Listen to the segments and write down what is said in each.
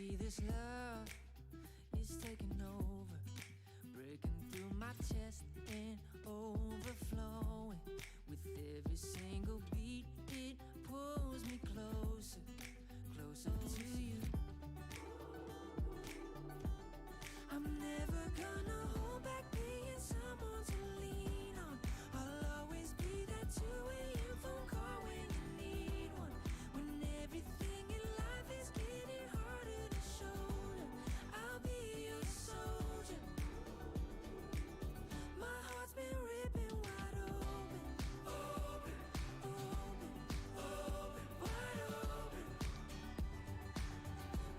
see this love is taking over, breaking through my chest and overflowing. With every single beat, it pulls me closer, closer to you. I'm never gonna hold back being someone to lean on. I'll always be that 2 a.m. phone call when you need one. When everything in life is getting harder to shoulder, I'll be your soldier. My heart's been ripping wide open, open, open, open, wide open.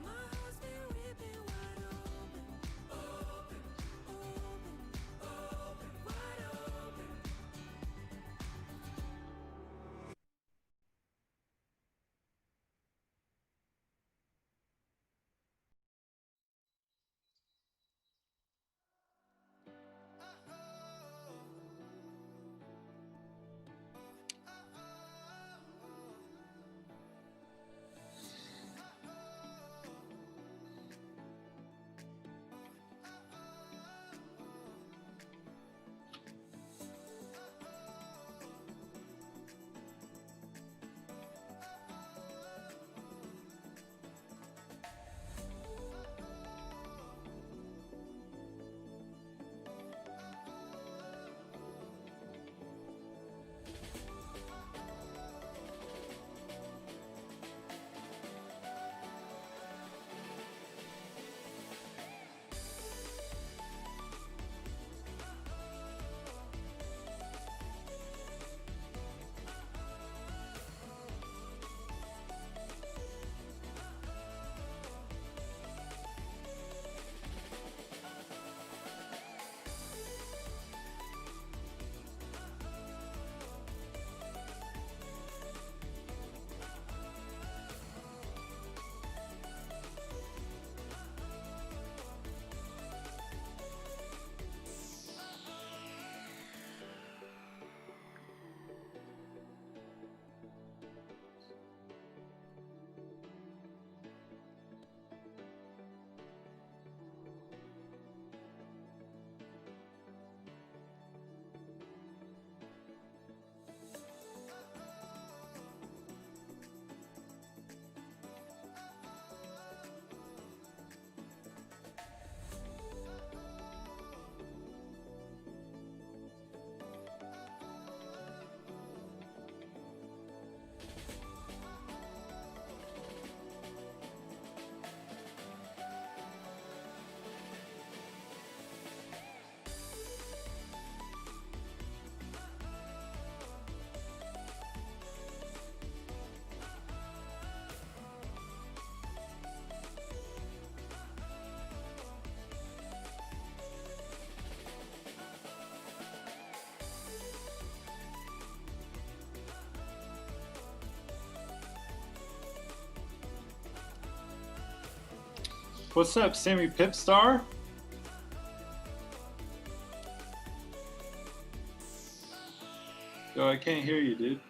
My heart's been ripping wide open, open, open, open, wide open. What's up, Sammy Pipstar? Yo, I can't hear you, dude.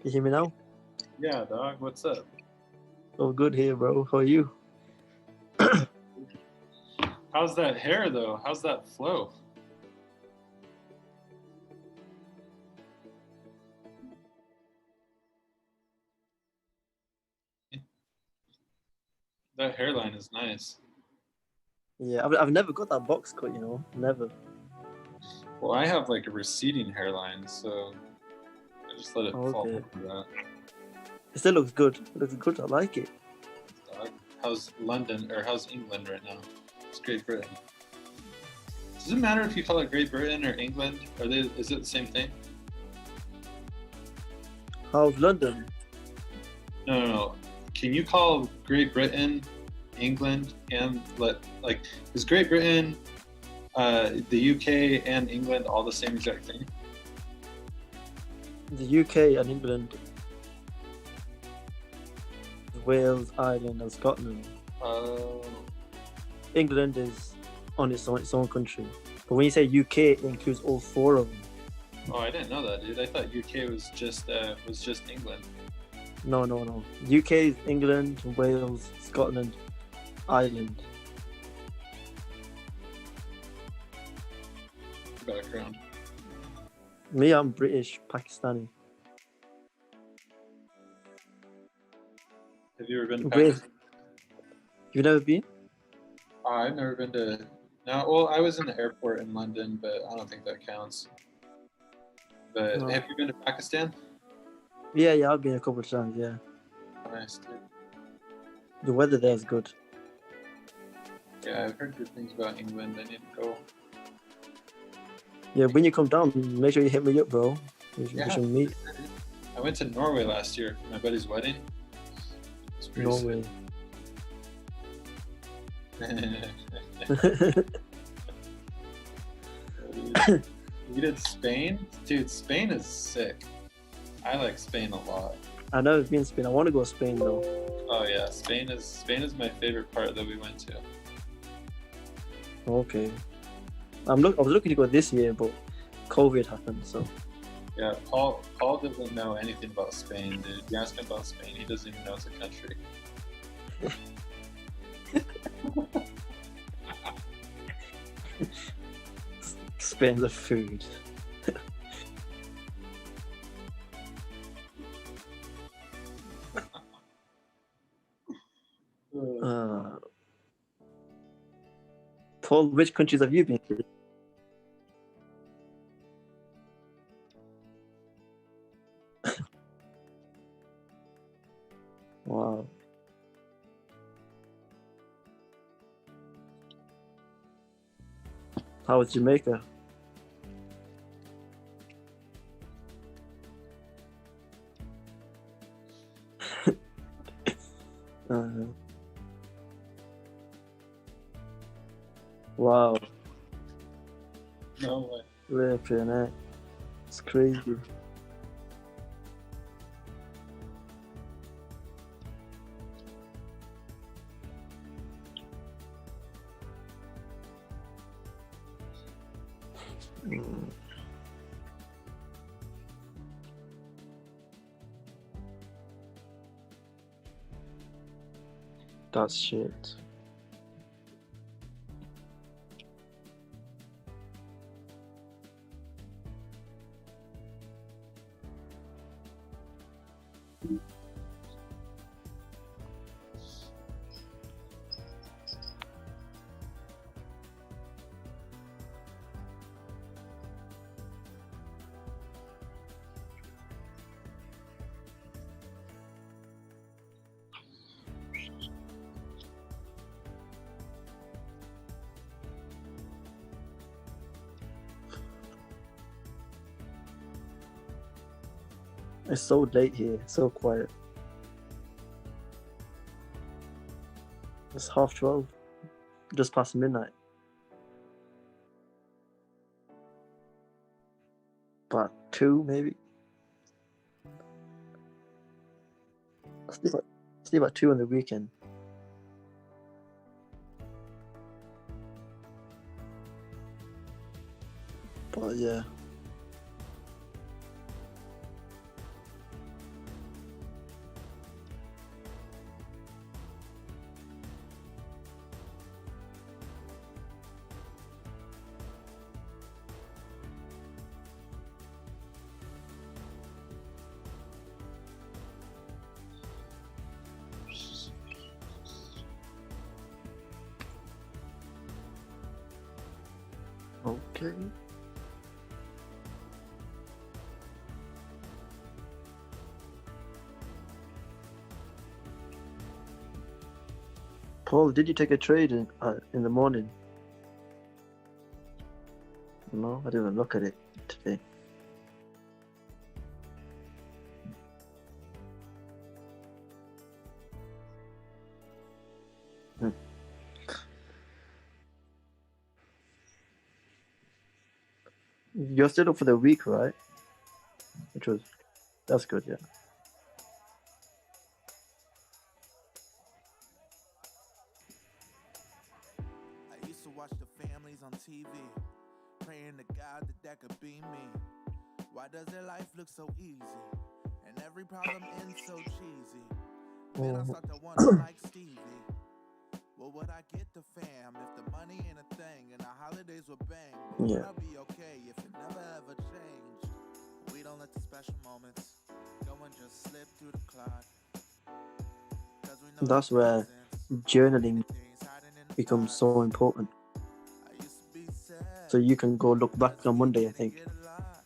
Can you hear me now? Yeah, dog, what's up? Oh, good here, bro. How are you? How's that hair, though? How's that flow? That hairline is nice. Yeah, I've never got that box cut, you know, never. Well, I have like a receding hairline, so I just let it fall Okay. over that. It still looks good. It looks good. I like it. Dog. How's London, or how's England right now? It's Great Britain. Does it matter if you call it Great Britain or England? Is it the same thing? How's London? No. Can you call Great Britain, England, and is Great Britain, the UK, and England all the same exact thing? The UK and England, Wales, Ireland, and Scotland. England is on its own country. But when you say UK, it includes all four of them. Oh, I didn't know that, dude. I thought UK was just England. No. UK is England, Wales, Scotland, Ireland. Background. Me, I'm British, Pakistani. Have you ever been to Wait, Pakistan? you've never been? I've never been to. No, well, I was in the airport in London, but I don't think that counts. But No. have you been to Pakistan? Yeah, I've been a couple of times. Yeah, Nice, dude. the weather there is good. Yeah, I've heard good things about England. I need to go. Yeah, when you come down, make sure you hit me up, bro. We should meet. I went to Norway last year for my buddy's wedding. It's pretty Norway. You did Spain? Dude, Spain is sick. I like Spain a lot. I've never been to Spain. I want to go to Spain though. Oh yeah, Spain is my favorite part that we went to. Okay. I was looking to go this year, but COVID happened, so. Yeah, Paul doesn't know anything about Spain, dude. You ask him about Spain, he doesn't even know it's a country. Spain's the food. Paul, which countries have you been to? Wow. How was Jamaica? Wow. No way. Ripping it. It's crazy. That's shit. It's so late here, so quiet. It's 12:30, just past midnight. About 2, maybe. Sleep at 2 on the weekend. But yeah. Okay. Paul, did you take a trade in the morning? No, I didn't even look at it today. You're still up for the week, right? That's good, yeah. I used to watch the families on TV, praying to God that could be me. Why does their life look so easy? And Every problem ends so cheesy. Man, I start to wonder like Stevie. What would I get the fam if the money ain't a thing and the holidays were bang? But would Yeah. I be okay if it never ever changed? We don't let the special moments go and just slip through the clock. 'Cause we know That's the where presents, journaling things hiding in the becomes box. so important. I used to be sad, So you can go look back 'cause on we Monday and didn't think, get a lot.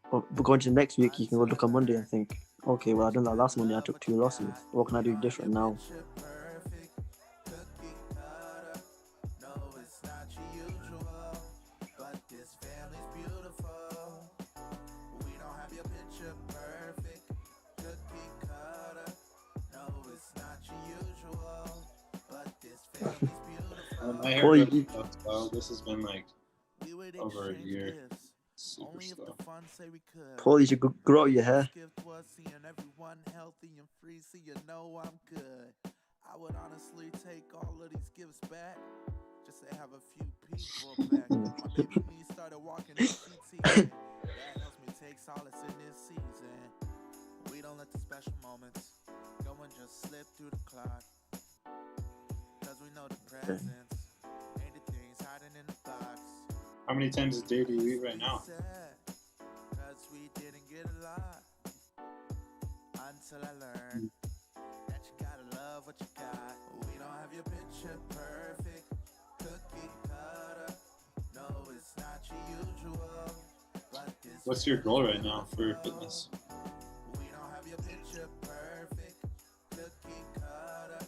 but going to the next week, you can go Until I look on Monday and learned think, okay, well, I done that last Monday, I love took what you 2 losses. got. What can I We do don't have different your now? picture perfect, cookie cutter. No, it's not your usual, but this family's beautiful. We don't have your picture perfect, cookie cutter. No, it's not your usual, but this family's beautiful. My hair Paul, really you, sucks, though. This has been like We would over a exchange year. gifts, Super only if slow. the fun say we could. Paul, you should grow out your hair. Biggest gift was seeing everyone healthy and free, so you know I'm good. I would honestly take all of these gifts back, just to have a few people back. My baby me started walking in CT. That helps me take solace in this season. We don't let the special moments go and just slip through the clock. 'Cause we know the presents ain't the things hiding in the box. How many times a day do you eat right now? Cause we didn't get a lot until I learned that you gotta love what you got. We don't have your picture perfect, cookie cutter. No, it's not your usual, but this What's your goal right now for fitness? we don't have your picture perfect, cookie cutter.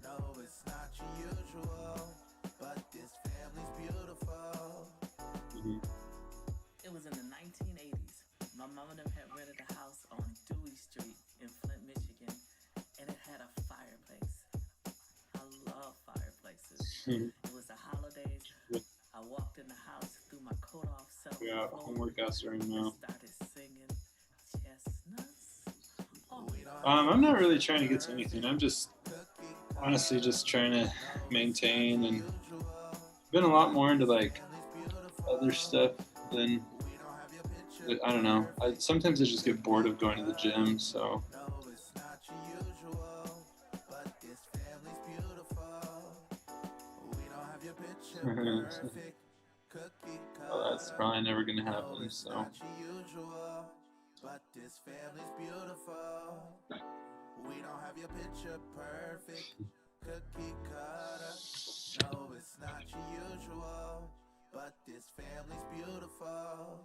No, it's not your usual, but this family's beautiful. Mhm. It was in the 1980s. My mom and them had rented a house on Dewey Street in Flint, Michigan, and it had a fireplace. I love fireplaces. Mhm. It was the holidays. Yep. I walked in the house, threw my coat off, sat on Yeah, the floor, homework after right and now. started singing chestnuts. Oh, I'm not really trying to get to anything. I'm just honestly just trying to maintain and been a lot more into like other stuff than I don't know. Sometimes I just get bored of going to the gym, so No, it's not your usual, but this family's beautiful. We don't have your picture perfect, cookie cutter. well, that's probably never gonna No, happen. it's So not your usual, but this family's beautiful. We don't have your picture perfect, cookie cutter. No, it's not your usual, but this family's beautiful.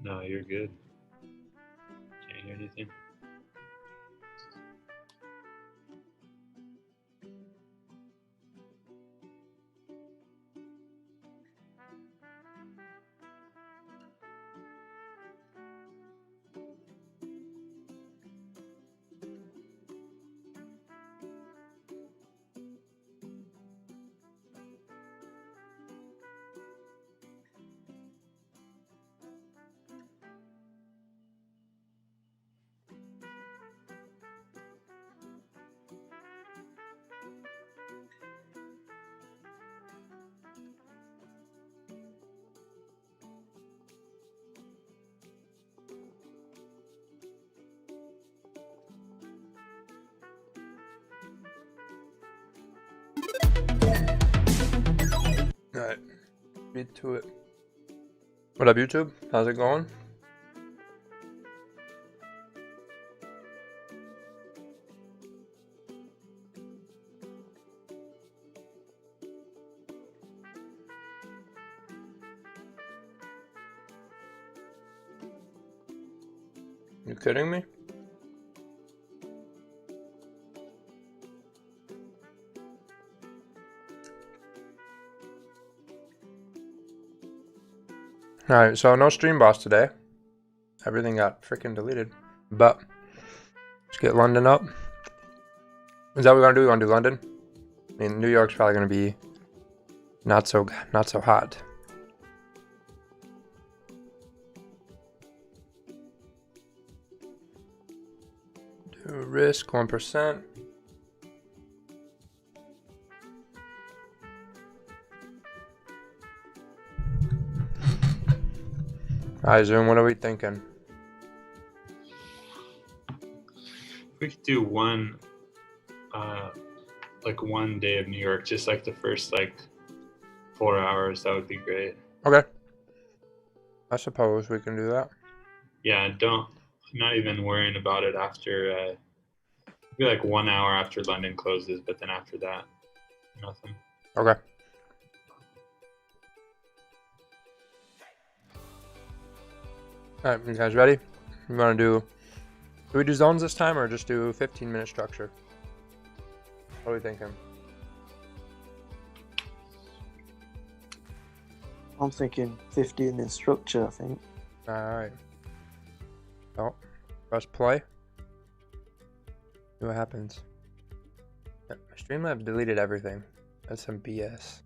no, you're good. Can't hear anything. Alright, get to it. What up, YouTube? How's it going? You kidding me? Alright, so no stream boss today. Everything got freaking deleted. But let's get London up. Is that what we're gonna do? We wanna do London? I mean, New York's probably gonna be not so hot. Do risk 1%. Alright, Zoom, what are we thinking? We could do one day of New York, just like the first 4 hours. That would be great. Okay. I suppose we can do that. Yeah, not even worrying about it after be 1 hour after London closes, but then after that, nothing. Okay. Alright, you guys ready? You wanna do we do zones this time or just do 15-minute structure? What are we thinking? I'm thinking 15 in structure, I think. Alright. Oh, press play. See what happens. Yep, Streamlabs deleted everything. That's some BS.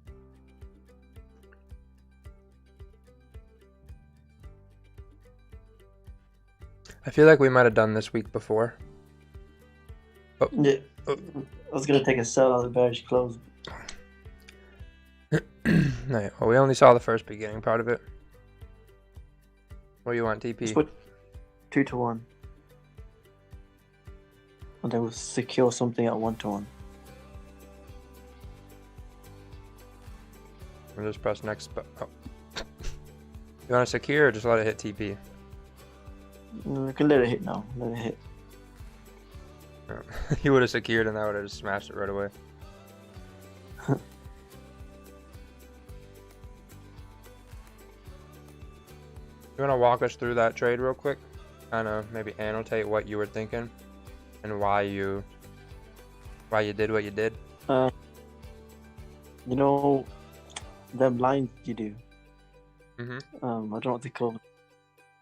I feel like we might have done this week before. Oh. Yeah. I was gonna take a sell on the bearish close. No, well, we only saw the first beginning part of it. What do you want, TP? Let's put 2 to 1. And then we'll secure something at 1 to 1. We'll just press next. Oh. You want to secure or just let it hit TP? No, we can let it hit now. Let it hit. You would have secured and that would have just smashed it right away. You want to walk us through that trade real quick? Kind of maybe annotate what you were thinking and why you did what you did. You know, them lines you do. Mm-hmm. I don't know what they call it.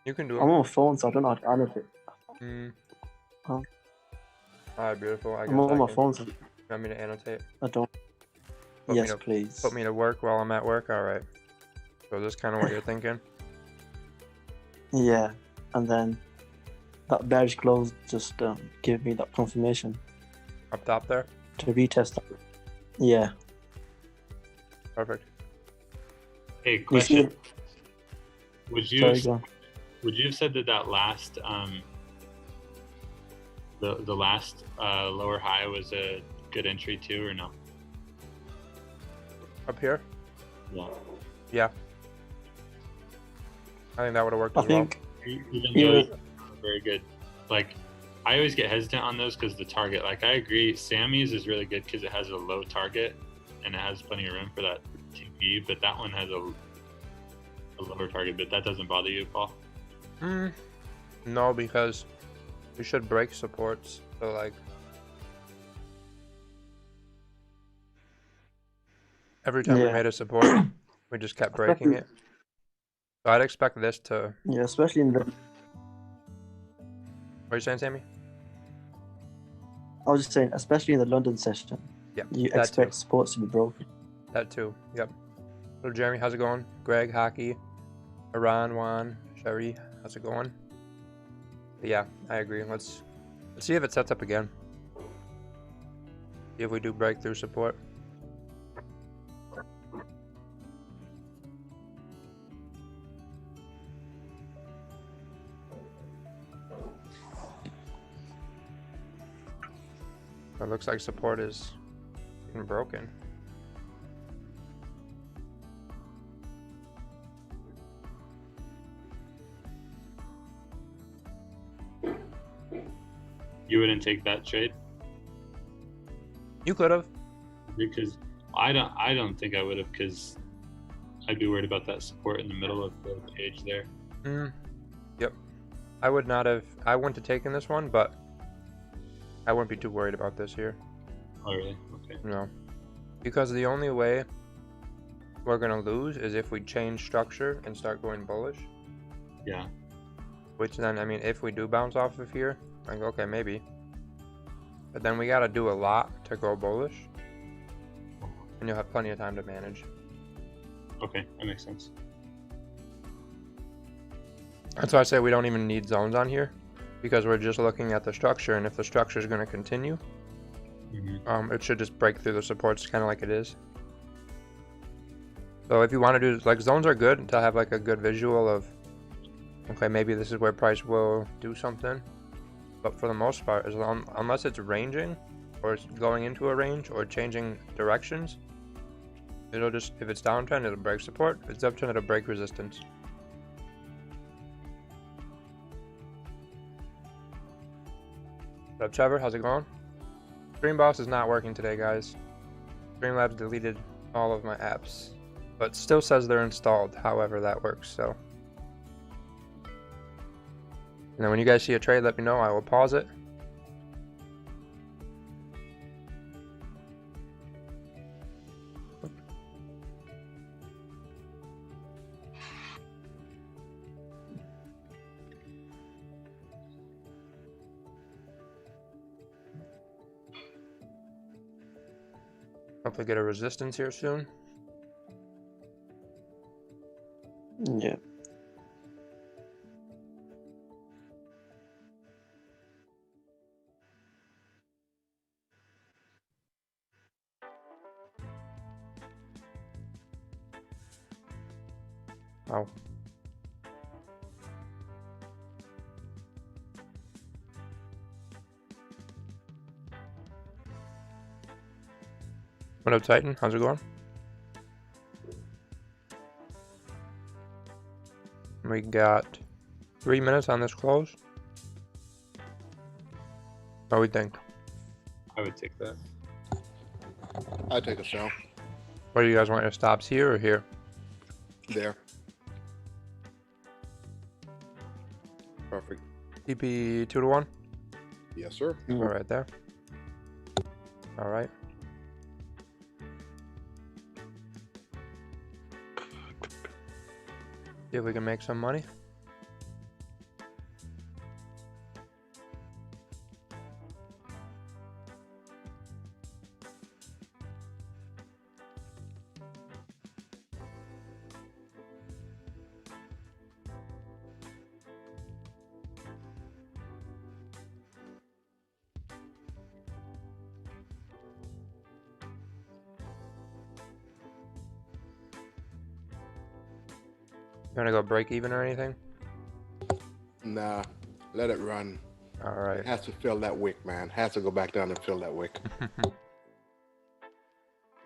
You can do it. I'm on my phone, so I don't know how to annotate. Alright, beautiful. I guess I'm on my phone, so you want me to annotate? I don't. Put Yes, me please. Put me to work while I'm at work? Alright. So this is kind of what you're thinking? Yeah, and then that bearish close just give me that confirmation Up top there? to retest that. Yeah. Perfect. Hey, You question. see, Would you sorry, go on. would you have said that last the last lower high was a good entry too, or no? Up here? Yeah. Yeah. I think that would have worked I as well. think Even Yeah. though it's very good. I always get hesitant on those because the target. I agree, Sammy's is really good because it has a low target and it has plenty of room for that TP. But that one has a lower target. But that doesn't bother you, Paul? No, because we should break supports. So every time we Yeah. made a support, we just kept breaking it. So I'd expect this to. yeah, especially in the. What are you saying, Sammy? I was just saying, especially in the London session, Yeah. you that expect too. supports to be broken. That too. Yep. So Jeremy, how's it going? Greg, Hockey, Iran, Juan, Sherry, how's it going? But yeah, I agree. Let's see if it sets up again. See if we do breakthrough support. It looks like support is being broken. You wouldn't take that trade You could have. because I don't think I would have because I'd be worried about that support in the middle of the page there. Yep. I would not have. I wouldn't have taken this one, but I wouldn't be too worried about this here. Oh, really? Okay. No, because the only way we're gonna lose is if we change structure and start going bullish. Yeah. Which then, I mean, if we do bounce off of here, like okay, maybe. But then we gotta do a lot to go bullish, and you'll have plenty of time to manage. Okay, that makes sense. That's why I say we don't even need zones on here, because we're just looking at the structure, and if the structure is going to continue, it should just break through the supports kind of like it is. So if you want to do, like, zones are good to have like a good visual of, okay, maybe this is where price will do something, but for the most part, unless it's ranging, or it's going into a range, or changing directions, it'll just, if it's downtrend, it'll break support, if it's uptrend, it'll break resistance. What's up, Trevor? How's it going? Streamboss is not working today, guys. Streamlabs deleted all of my apps, but still says they're installed, however that works, so. And then when you guys see a trade, let me know. I will pause it. Hopefully get a resistance here soon. Yeah. Wow. What up, Titan? How's it going? We got 3 minutes on this close. What do we think? I would take that. I'd take a sell. What do you guys want, your stops here or here? There. Perfect. TP 2 to 1? Yes, sir. All right there. All right. See if we can make some money. You wanna go break even or anything? Nah, let it run. All right. It has to fill that wick, man. Has to go back down and fill that wick. I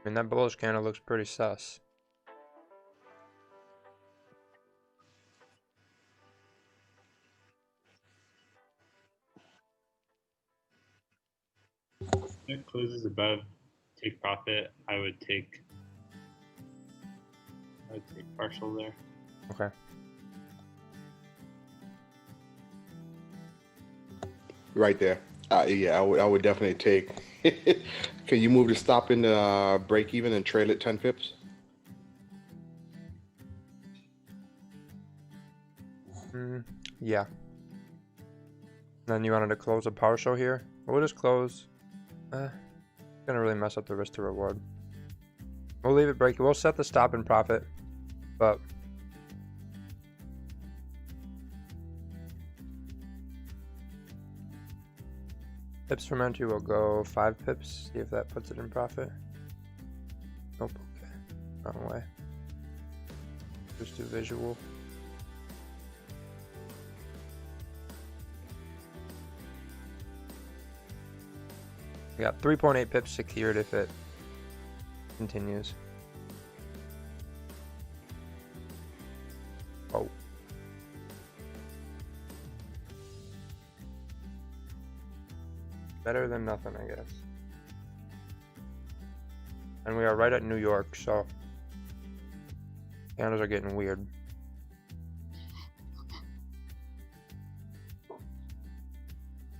mean, that bullish candle looks pretty sus. If it closes above, take profit. I would take partial there. Okay. Right there. Yeah, I would definitely take. Can you move the stop in the break even and trail it 10 pips? Yeah. Then you wanted to close a partial here? We'll just close. It's gonna really mess up the risk to reward. We'll leave it break. We'll set the stop and profit, but pips from entry will go 5 pips. See if that puts it in profit. Nope. Okay. Wrong way. Just do visual. We got 3.8 pips secured if it continues. Oh. Better than nothing, I guess. And we are right at New York, so candles are getting weird.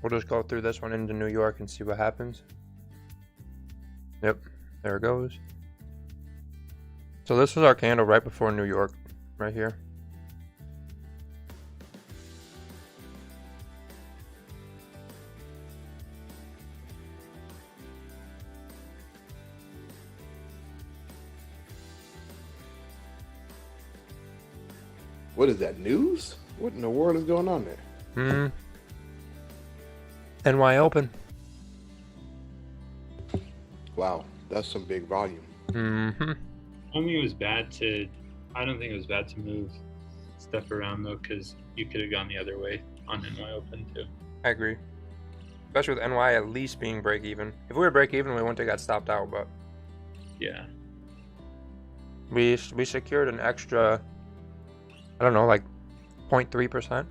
We'll just go through this one into New York and see what happens. Yep, there it goes. So this was our candle right before New York, right here. What is that, news? What in the world is going on there? NY Open. Wow, that's some big volume. Mm-hmm. I don't think it was bad to move stuff around though, because you could have gone the other way on NY Open too. I agree. Especially with NY at least being break even. If we were break even, we wouldn't have got stopped out, but Yeah. we secured an extra, I don't know, like 0.3%.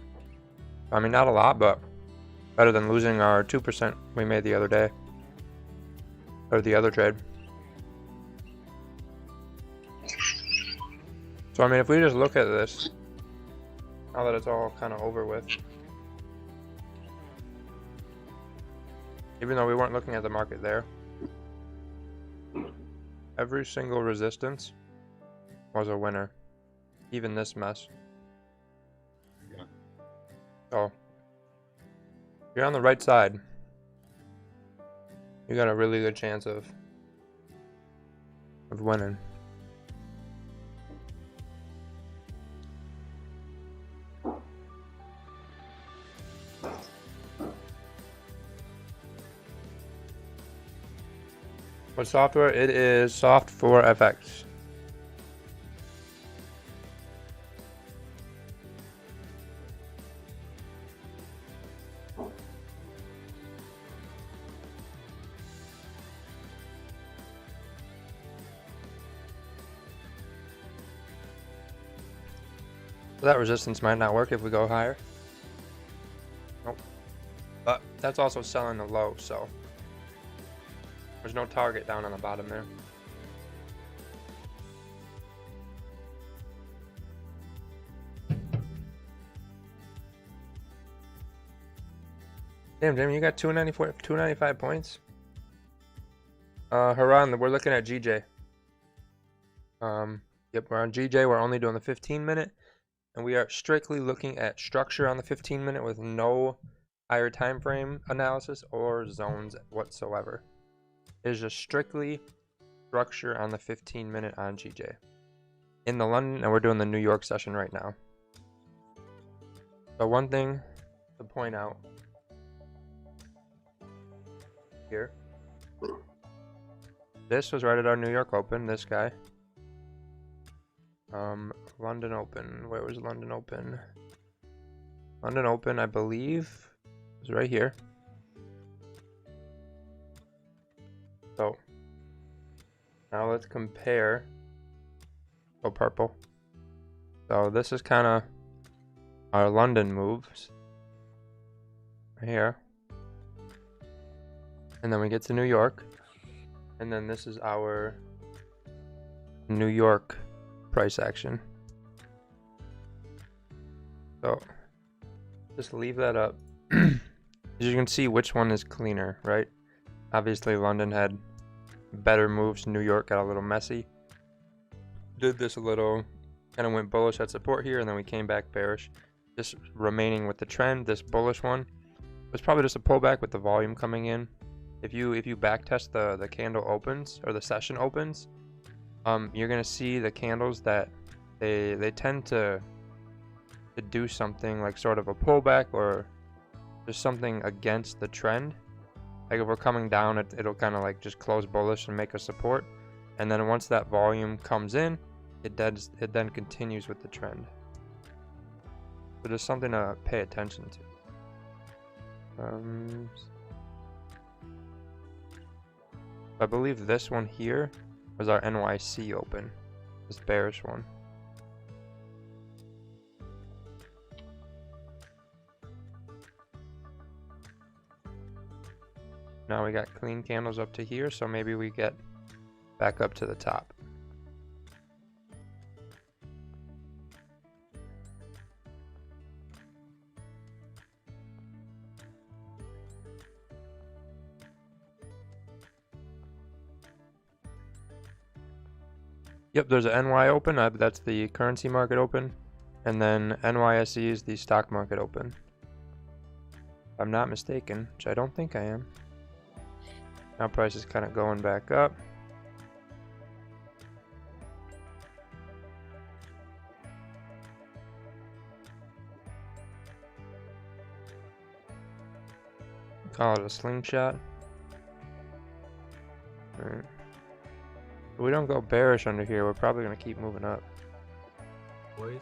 I mean, not a lot, but better than losing our 2% we made the other day. Or the other trade. So I mean, if we just look at this, now that it's all kind of over with, even though we weren't looking at the market there, every single resistance was a winner, even this mess. Yeah. So if you're on the right side, you got a really good chance of winning. What software? It is Soft for FX. So that resistance might not work if we go higher. Nope. But that's also selling the low, so there's no target down on the bottom there. Damn, Jamie, you got 294, 295 points. Haran, we're looking at GJ. Yep, we're on GJ. We're only doing the 15-minute, and we are strictly looking at structure on the 15-minute with no higher time frame analysis or zones whatsoever. It is just strictly structure on the 15-minute on GJ. In the London, and we're doing the New York session right now. So one thing to point out here. This was right at our New York Open, this guy. London Open, where was London Open? London Open, I believe, was right here. So, now let's compare. Oh, purple. So this is kind of our London moves. Right here. And then we get to New York. And then this is our New York price action. So just leave that up. As you can see which one is cleaner, right? Obviously London had better moves. New York got a little messy. Did this a little, kind of went bullish at support here, and then we came back bearish. Just remaining with the trend, this bullish one was probably just a pullback with the volume coming in. If you back test the candle opens or the session opens, you're gonna see the candles that they tend to do something like sort of a pullback or just something against the trend. Like if we're coming down, it'll kind of like just close bullish and make a support, and then once that volume comes in, it then continues with the trend. So just something to pay attention to. I believe this one here was our NYC open, this bearish one. Now we got clean candles up to here, so maybe we get back up to the top. Yep, there's an NY open. That's the currency market open. And then NYSE is the stock market open. If I'm not mistaken, which I don't think I am. Now price is kind of going back up. Call it a slingshot. Alright. If we don't go bearish under here, we're probably going to keep moving up. Boys.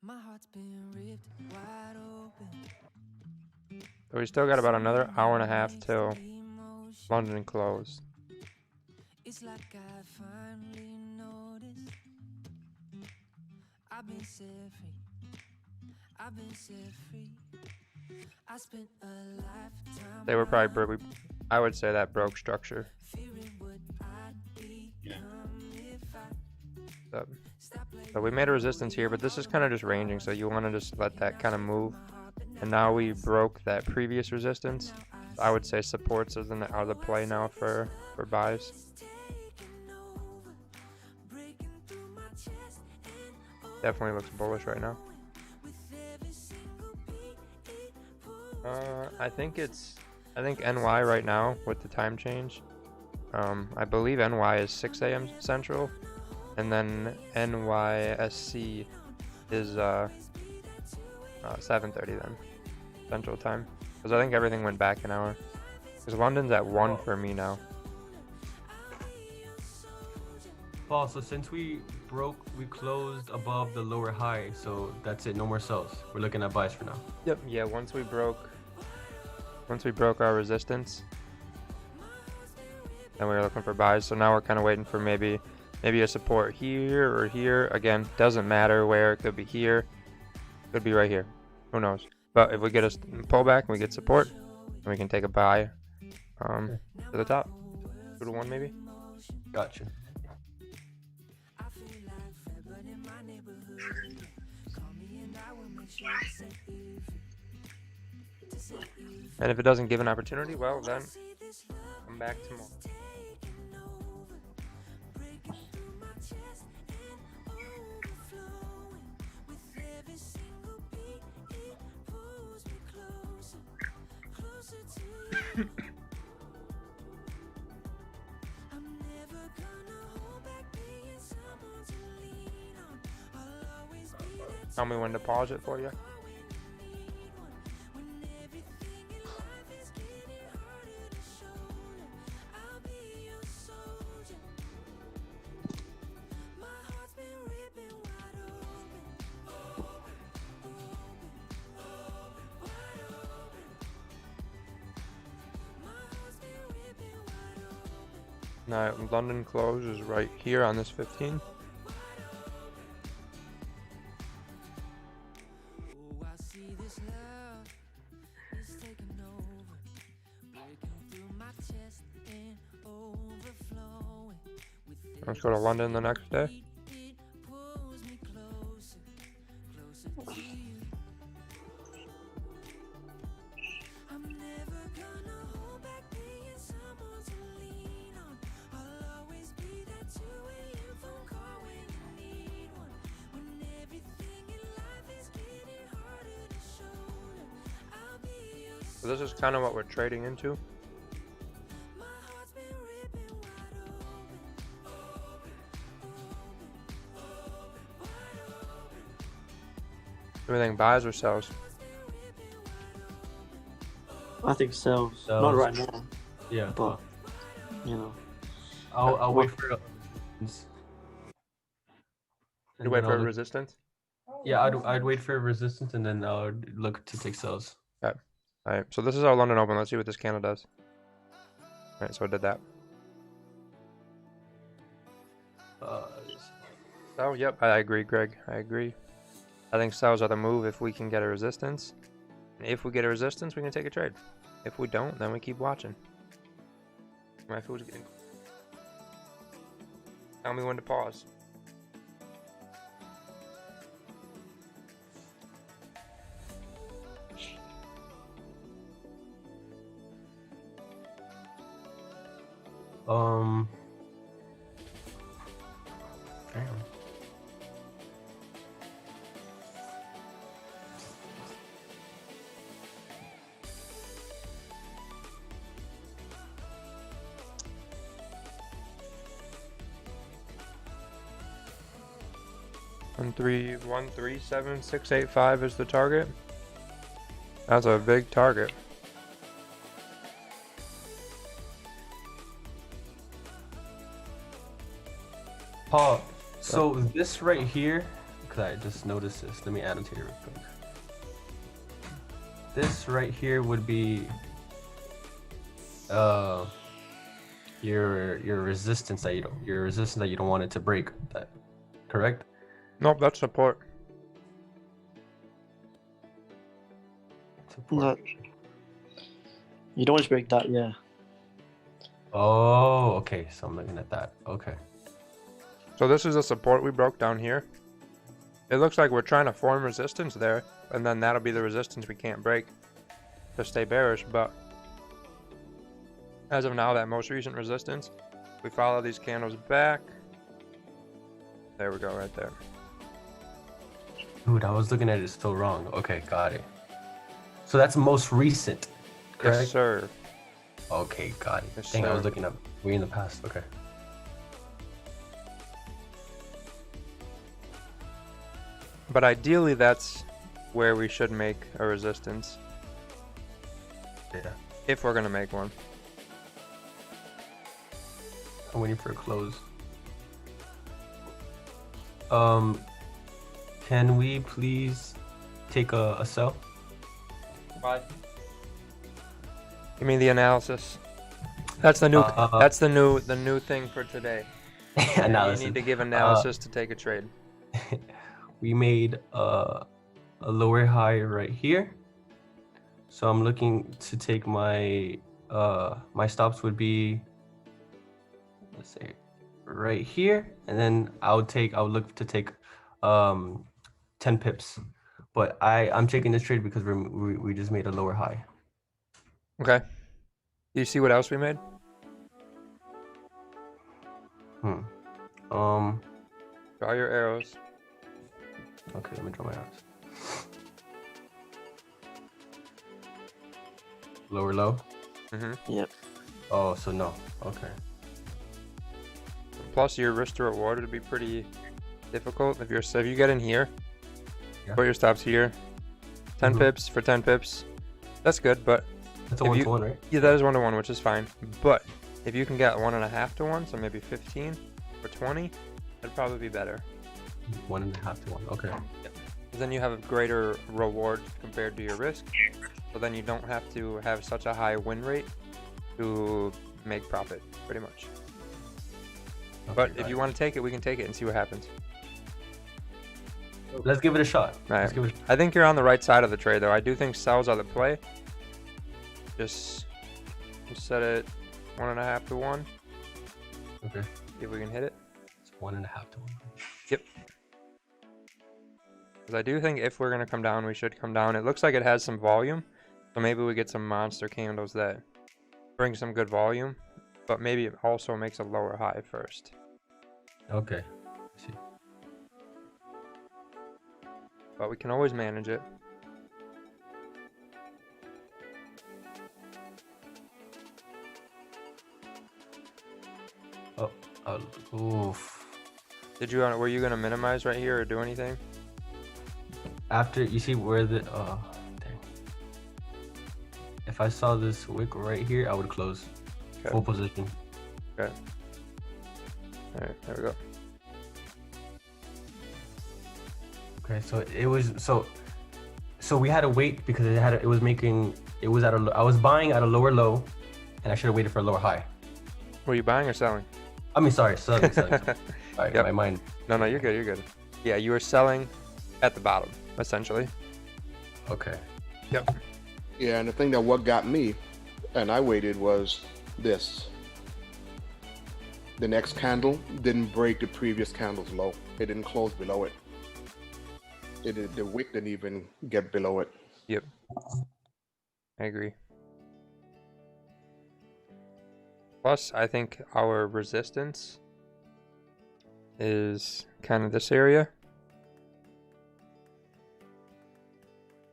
My heart's been ripped wide open. So we still got about another hour and a half till London close. It's like I finally noticed I've been set free. I've been set free. I spent a lifetime. They were probably broke. I would say that broke structure. Fearing what I'd become if I So we made a resistance here, but this is kind of just ranging, so you want to just let that kind of move. And now we broke that previous resistance. I would say supports is out of the play now for buys. Definitely looks bullish right now. I think NY right now with the time change. I believe NY is 6 a.m. Central, and then NYSC is 7:30 then Central Time. Because I think everything went back an hour. Because London's at 1 for me now. Paul, so since we closed above the lower high, so that's it, no more sells. We're looking at buys for now. Yep. Yeah. Once we broke our resistance, then we were looking for buys. So now we're kind of waiting for maybe a support here or here. Again, doesn't matter where. It could be here, could be right here. Who knows? But if we get a pullback and we get support, then we can take a buy to the top. 2 to 1 maybe. Gotcha. And if it doesn't give an opportunity, well then come back tomorrow. Tell me when to pause it for you. Now, London close is right here on this 15. Let's go to London the next day. So this is kind of what we're trading into. Everything buys or sells? I think sells. Sells. Not right now, Yeah. but you know. I'll wait for You wait for a resistance? Yeah, I'd wait for a resistance and then I'll look to take sells. Okay. Alright, so this is our London Open. Let's see what this candle does. Alright, so it did that. So, yep, I agree, Greg. I agree. I think sells are the move if we can get a resistance. And if we get a resistance, we can take a trade. If we don't, then we keep watching. My food's getting... Tell me when to pause. Damn. One three seven 685 is the target. That's a big target. Paul, so this right here, because I just noticed this. Let me annotate it real quick. This right here would be your resistance that you don't want it to break. That correct? Nope, that's support. No. You don't want to break that, yeah. Oh, okay. So I'm looking at that. Okay. So this is a support we broke down here. It looks like we're trying to form resistance there, and then that'll be the resistance we can't break to stay bearish, but as of now, that most recent resistance, we follow these candles back. There we go, right there. Dude, I was looking at it still wrong. Okay, got it. So that's most recent, correct? Yes, sir. Okay, got it. Yes, Dang, I was sir. looking up way in the past. Okay. But ideally, that's where we should make a resistance, Yeah. if we're gonna make one. I'm waiting for a close. Can we please take a sell? Why? Give me the analysis. That's the new. That's the new thing for today. Analysis. You need to give analysis to take a trade. We made a lower high right here, so I'm looking to take my my stops would be, let's say, right here, and then I would look to take 10 pips, but I'm taking this trade because we just made a lower high. Okay. Do you see what else we made? Draw your arrows. Okay, let me draw my arrows. Lower low. Yep. Oh, so no. Okay. Plus, your risk to reward would be pretty difficult if you get in here. Yeah. Put your stops here. 10 pips for 10 pips. That's good, but That's a if 1-to-1, right? yeah, that is 1-to-1, which is fine. But if you can get 1.5 to 1, so maybe 15 or 20, that'd probably be better. 1.5 to 1. Okay. Then you have a greater reward compared to your risk. So then you don't have to have such a high win rate to make profit, pretty much. But if you want to take it, we can take it and see what happens. Let's give it a shot. All right. Let's give it I think you're on the right side of the trade, though. I do think sells are the play. Just set it 1.5 to 1. Okay. See if we can hit it. It's 1.5 to 1. Yep. Because I do think if we're going to come down, we should come down. It looks like it has some volume. So maybe we get some monster candles that bring some good volume. But maybe it also makes a lower high first. Okay. I see. But we can always manage it. Oof. Were you gonna minimize right here or do anything? After you see where the dang. If I saw this wick right here, I would close. Okay. Full position. Okay. Alright, there we go. Okay, so it was so we had to wait because I was buying at a lower low, and I should have waited for a lower high. Were you buying or selling? I mean, sorry, selling. Sorry, Yep. my mind. No, you're good, you're good. Yeah, you were selling at the bottom, essentially. Okay. Yep. Yeah, and the thing that what got me, and I waited, was this. The next candle didn't break the previous candle's low. It didn't close below it. The wick didn't even get below it. Yep. I agree. Plus, I think our resistance is kind of this area.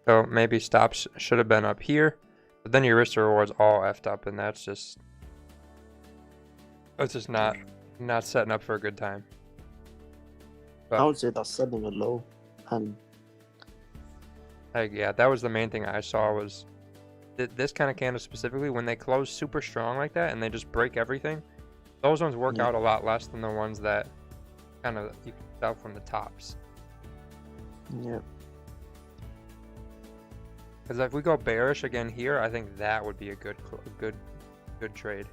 So maybe stops should have been up here, but then your risk to reward's all effed up, and that's just not setting up for a good time. I would say that's setting a low, and yeah, that was the main thing I saw was this kind of candle specifically. When they close super strong like that and they just break everything, those ones work out a lot less than the ones that kind of you can tell from the tops. yeah. Because if we go bearish again here, I think that would be a good trade.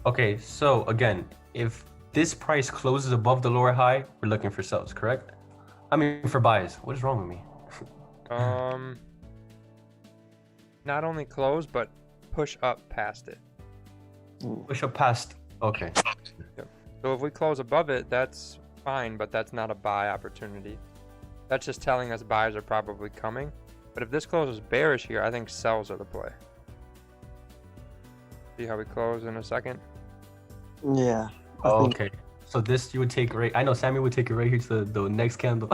Okay, so again, if this price closes above the lower high, we're looking for sells, correct? I mean, for buys. What is wrong with me? Not only close, but push up past it. Push up past. Okay. Yep. So if we close above it, that's fine, but that's not a buy opportunity. That's just telling us buys are probably coming. But if this closes bearish here, I think sells are the play. See how we close in a second? Yeah. Oh, okay. So this you would take right. I know Sammy would take it right here to the next candle.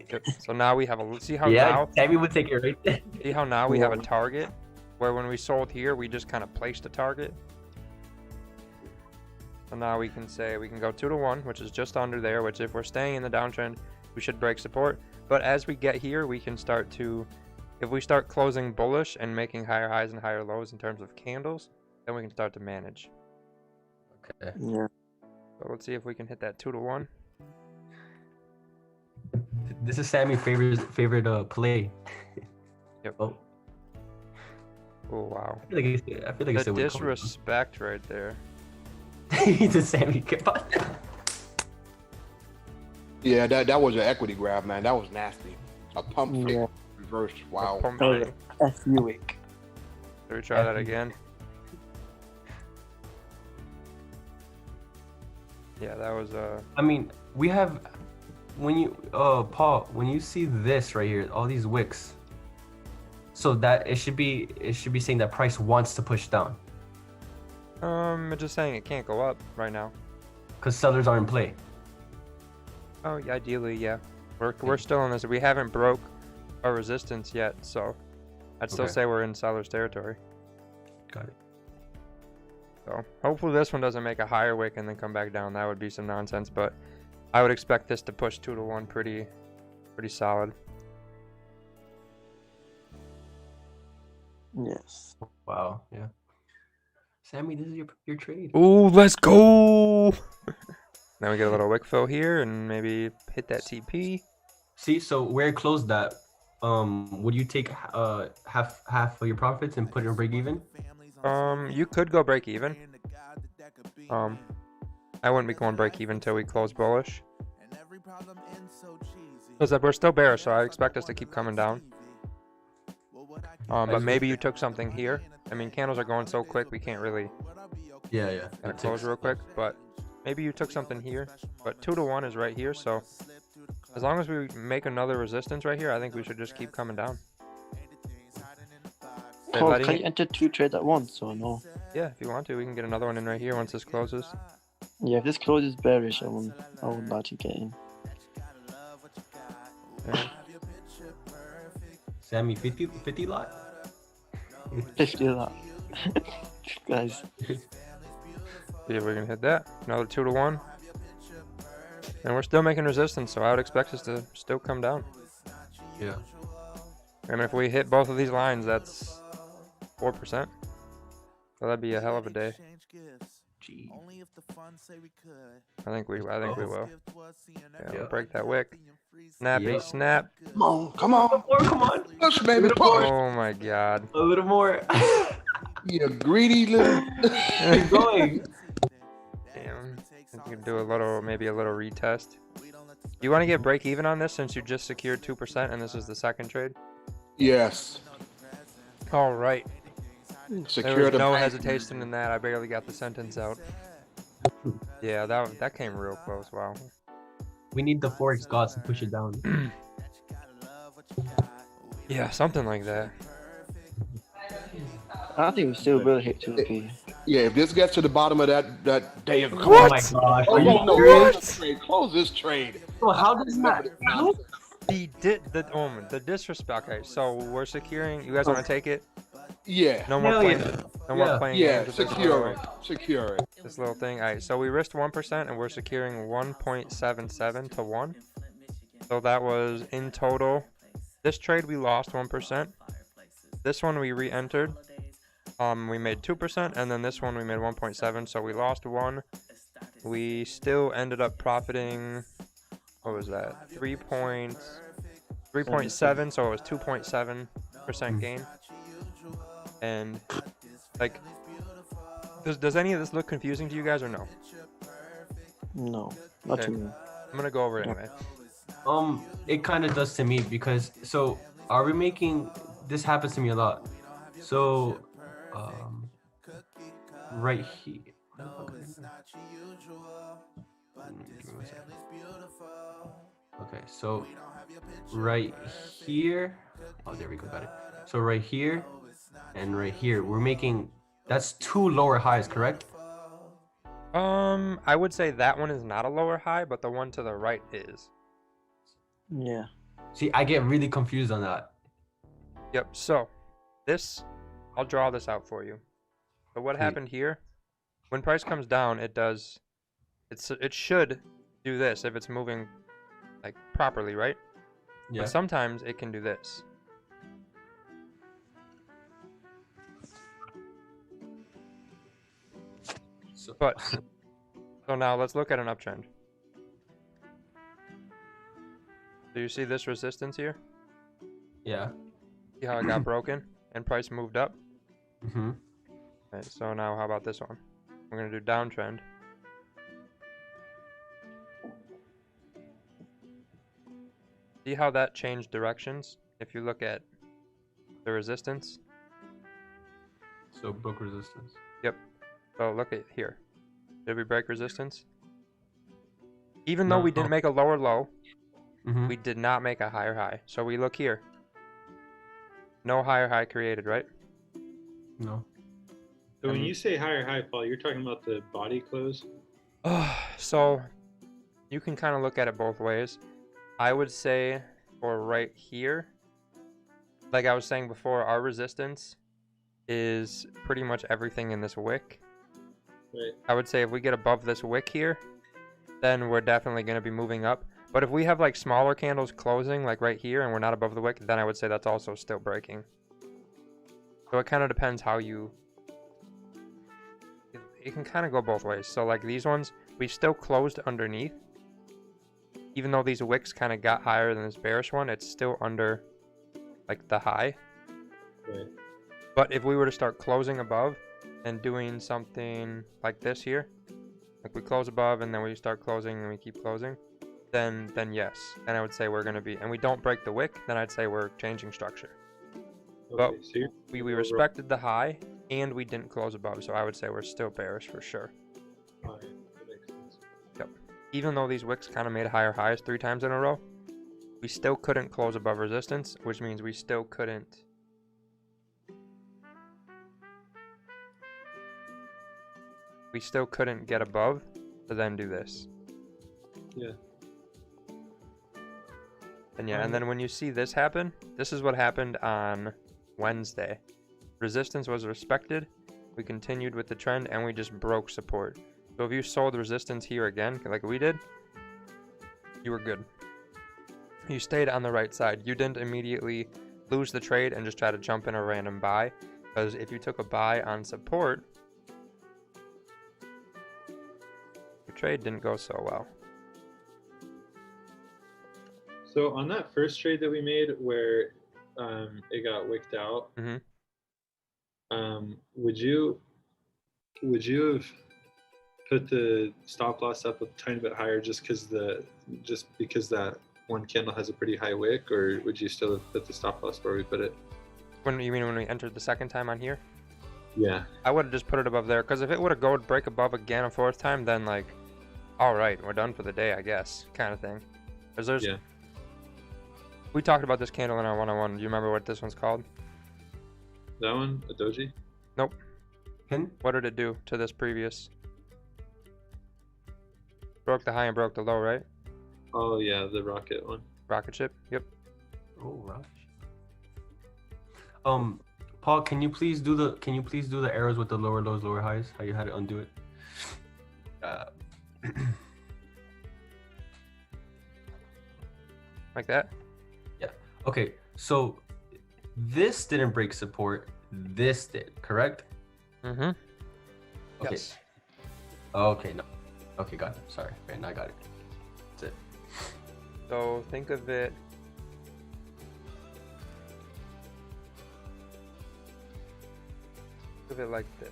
Yep. So now we have a see how yeah, now Sammy would take it right there. see how now we have a target where when we sold here we just kind of placed a target. So now we can say we can go 2 to 1, which is just under there, which if we're staying in the downtrend, we should break support. But as we get here, we can start to, if we start closing bullish and making higher highs and higher lows in terms of candles, then we can start to manage. Okay. Yeah. So let's see if we can hit that 2 to 1. This is Sammy's favorite play. Yep. Oh. Oh wow. I feel like The disrespect right there. to Sammy. Yeah, that was an equity grab, man. That was nasty. A pump fake Yeah. reverse. Wow. Pump Oh, fake. yeah. F you wick. Should we try that again? Yeah, that was I mean, we have when you Paul, when you see this right here, all these wicks. So that it should be saying that price wants to push down. just saying it can't go up right now. Because sellers are in play. Oh, yeah, ideally, yeah. We're still in this. We haven't broke our resistance yet, so I'd still Okay. say we're in seller's territory. Got it. So hopefully this one doesn't make a higher wick and then come back down. That would be some nonsense, but I would expect this to push 2 to 1 pretty solid. Yes. Wow. Yeah. Sammy, this is your trade. Ooh, let's go! Then we get a little wick fill here and maybe hit that TP. See, so where it closed that, would you take half of your profits and put it in break even? You could go break even. I wouldn't be going break even until we close bullish. Because we're still bearish, so I expect us to keep coming down. But maybe you took something here. I mean, candles are going so quick, we can't really Yeah. gotta close real quick. But maybe you took something here. But 2 to 1 is right here, so as long as we make another resistance right here, I think we should just keep coming down. Paul, Letting can it- you enter 2 trades at once or no? Yeah, if you want to, we can get another one in right here once this closes. Yeah, if this closes bearish, I would like to get in. Yeah. Sammy, 50 lot? 50 of that. Guys. See if we can hit that. Another 2 to 1. And we're still making resistance, so I would expect us to still come down. Yeah. And if we hit both of these lines, that's 4%. So that'd be a hell of a day. Gee. I think we will. Yeah, Yeah. we'll break that wick. Snappy Yep. snap. Come on, come on. Come on. Push, baby, push. Oh my god. A little more. You greedy little. Keep going. Damn. I think we can do maybe a little retest. Do you want to get break even on this since you just secured 2% and this is the second trade? Yes. All right. Secure There was the no bank. hesitation in that. I barely got the sentence out. Yeah, that came real close. Wow. We need the Forex gods to push it down. Yeah, something like that. I think we still will hit 2p. Yeah, if this gets to the bottom of that, there you go. Oh my gosh, Oh, are you no, serious? close this trade. Close this trade. So how does that? What? The disrespect. Okay, so we're securing. You guys want to take it? Yeah. No more Hell playing. yeah. No more Yeah. playing Yeah, games with this secure little, it. Secure it. this little thing. All right, so we risked 1% and we're securing 1.77 to 1. So that was in total. This trade we lost 1%. This one we re-entered. We made 2%, and then this one we made 1.7. So we lost 1. We still ended up profiting. What was that? 3.7. So it was 2.7% gain. And like, does any of this look confusing to you guys or no? No, not to Okay. me. I'm gonna go over it anyway. It kind of does to me because so are we making this happens to me a lot. So, right here. Okay, so right here. Oh, there we go. Got it. So right here and right here, we're making that's 2 lower highs, correct? I would say that one is not a lower high, but the one to the right is. Yeah. See, I get really confused on that. Yep. So this, I'll draw this out for you. So what Sweet. happened here? When price comes down, it does. It should do this if it's moving like properly, right? Yeah. But sometimes it can do this. So, But so now let's look at an uptrend. Do you see this resistance here? yeah. See how it got broken and price moved up? Mm-hmm. Right, so now how about this one? We're gonna do downtrend. See how that changed directions? If you look at the resistance. So broke resistance. Yep. So look at here. Did we break resistance? Even though we didn't make a lower low, Mm-hmm. we did not make a higher high. So we look here. No higher high created, right? No. So when you say higher high, Paul, you're talking about the body close? So you can kind of look at it both ways. I would say for right here, like I was saying before, our resistance is pretty much everything in this wick. Right. I would say if we get above this wick here, then we're definitely going to be moving up. But if we have like smaller candles closing like right here and we're not above the wick, then I would say that's also still breaking. So it kind of depends how you... It can kind of go both ways. So like these ones, we still closed underneath. Even though these wicks kind of got higher than this bearish one, it's still under like the high. Right. But if we were to start closing above and doing something like this here, like we close above and then we start closing and we keep closing, then yes. Then I would say we're going to be, and we don't break the wick, then I'd say we're changing structure. But Okay, so you're- we respected the high and we didn't close above, so I would say we're still bearish for sure. Alright, that makes sense. Yep. Even though these wicks kind of made higher highs 3 times in a row, we still couldn't close above resistance, which means we still couldn't get above to then do this. Yeah. And yeah, and then when you see this happen, this is what happened on Wednesday. Resistance was respected, we continued with the trend, and we just broke support. So if you sold resistance here again, like we did, you were good. You stayed on the right side. You didn't immediately lose the trade and just try to jump in a random buy. Because if you took a buy on support, your trade didn't go so well. So on that first trade that we made where it got wicked out, Mhm. Would you have put the stop loss up a tiny bit higher just because that one candle has a pretty high wick, or would you still have put the stop loss where we put it? When you mean when we entered the second time on here? Yeah. I would have just put it above there, because if it would have go break above again a 4th time, then like, all right, we're done for the day, I guess, kind of thing. Because there's, Yeah. we talked about this candle in our 101. Do you remember what this one's called? That one, a doji? Nope. Pin? What did it do to this previous? Broke the high and broke the low, right? Oh yeah, the rocket one. Rocket ship. Yep. Oh, rush. Paul, can you please do the arrows with the lower lows, lower highs? How you had to undo it? Like that. Yeah. Okay. So this didn't break support. This did, correct? Mm-hmm. Okay. Yes. Okay. No. Okay. Got it. Sorry. Okay. Now I got it. That's it. So think of it. Think of it like this.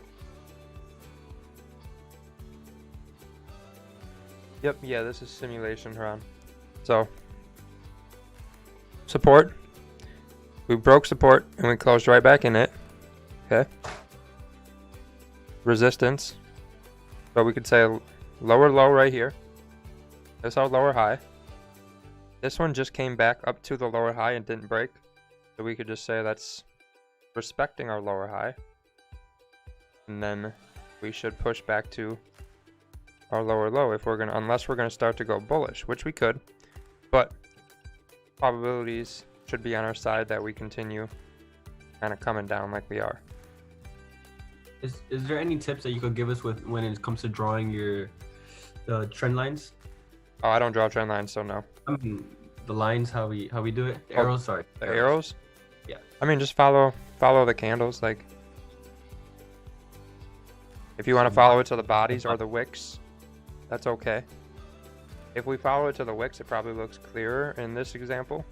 Yep. Yeah. This is simulation, Ron. So support. We broke support and we closed right back in it. Okay. Resistance. So we could say lower low right here. This our lower high. This one just came back up to the lower high and didn't break. So we could just say that's respecting our lower high. And then we should push back to our lower low if we're gonna, unless we're gonna start to go bullish, which we could. But probabilities should be on our side that we continue kind of coming down like we are. Is there any tips that you could give us with when it comes to drawing your trend lines? Oh, I don't draw trend lines, so no. I mean, the lines, how we do it. The Oh, arrows, sorry. The arrows? Yeah. I mean, just follow the candles. Like, if you want to follow it to the bodies or the wicks, that's okay. If we follow it to the wicks, it probably looks clearer in this example.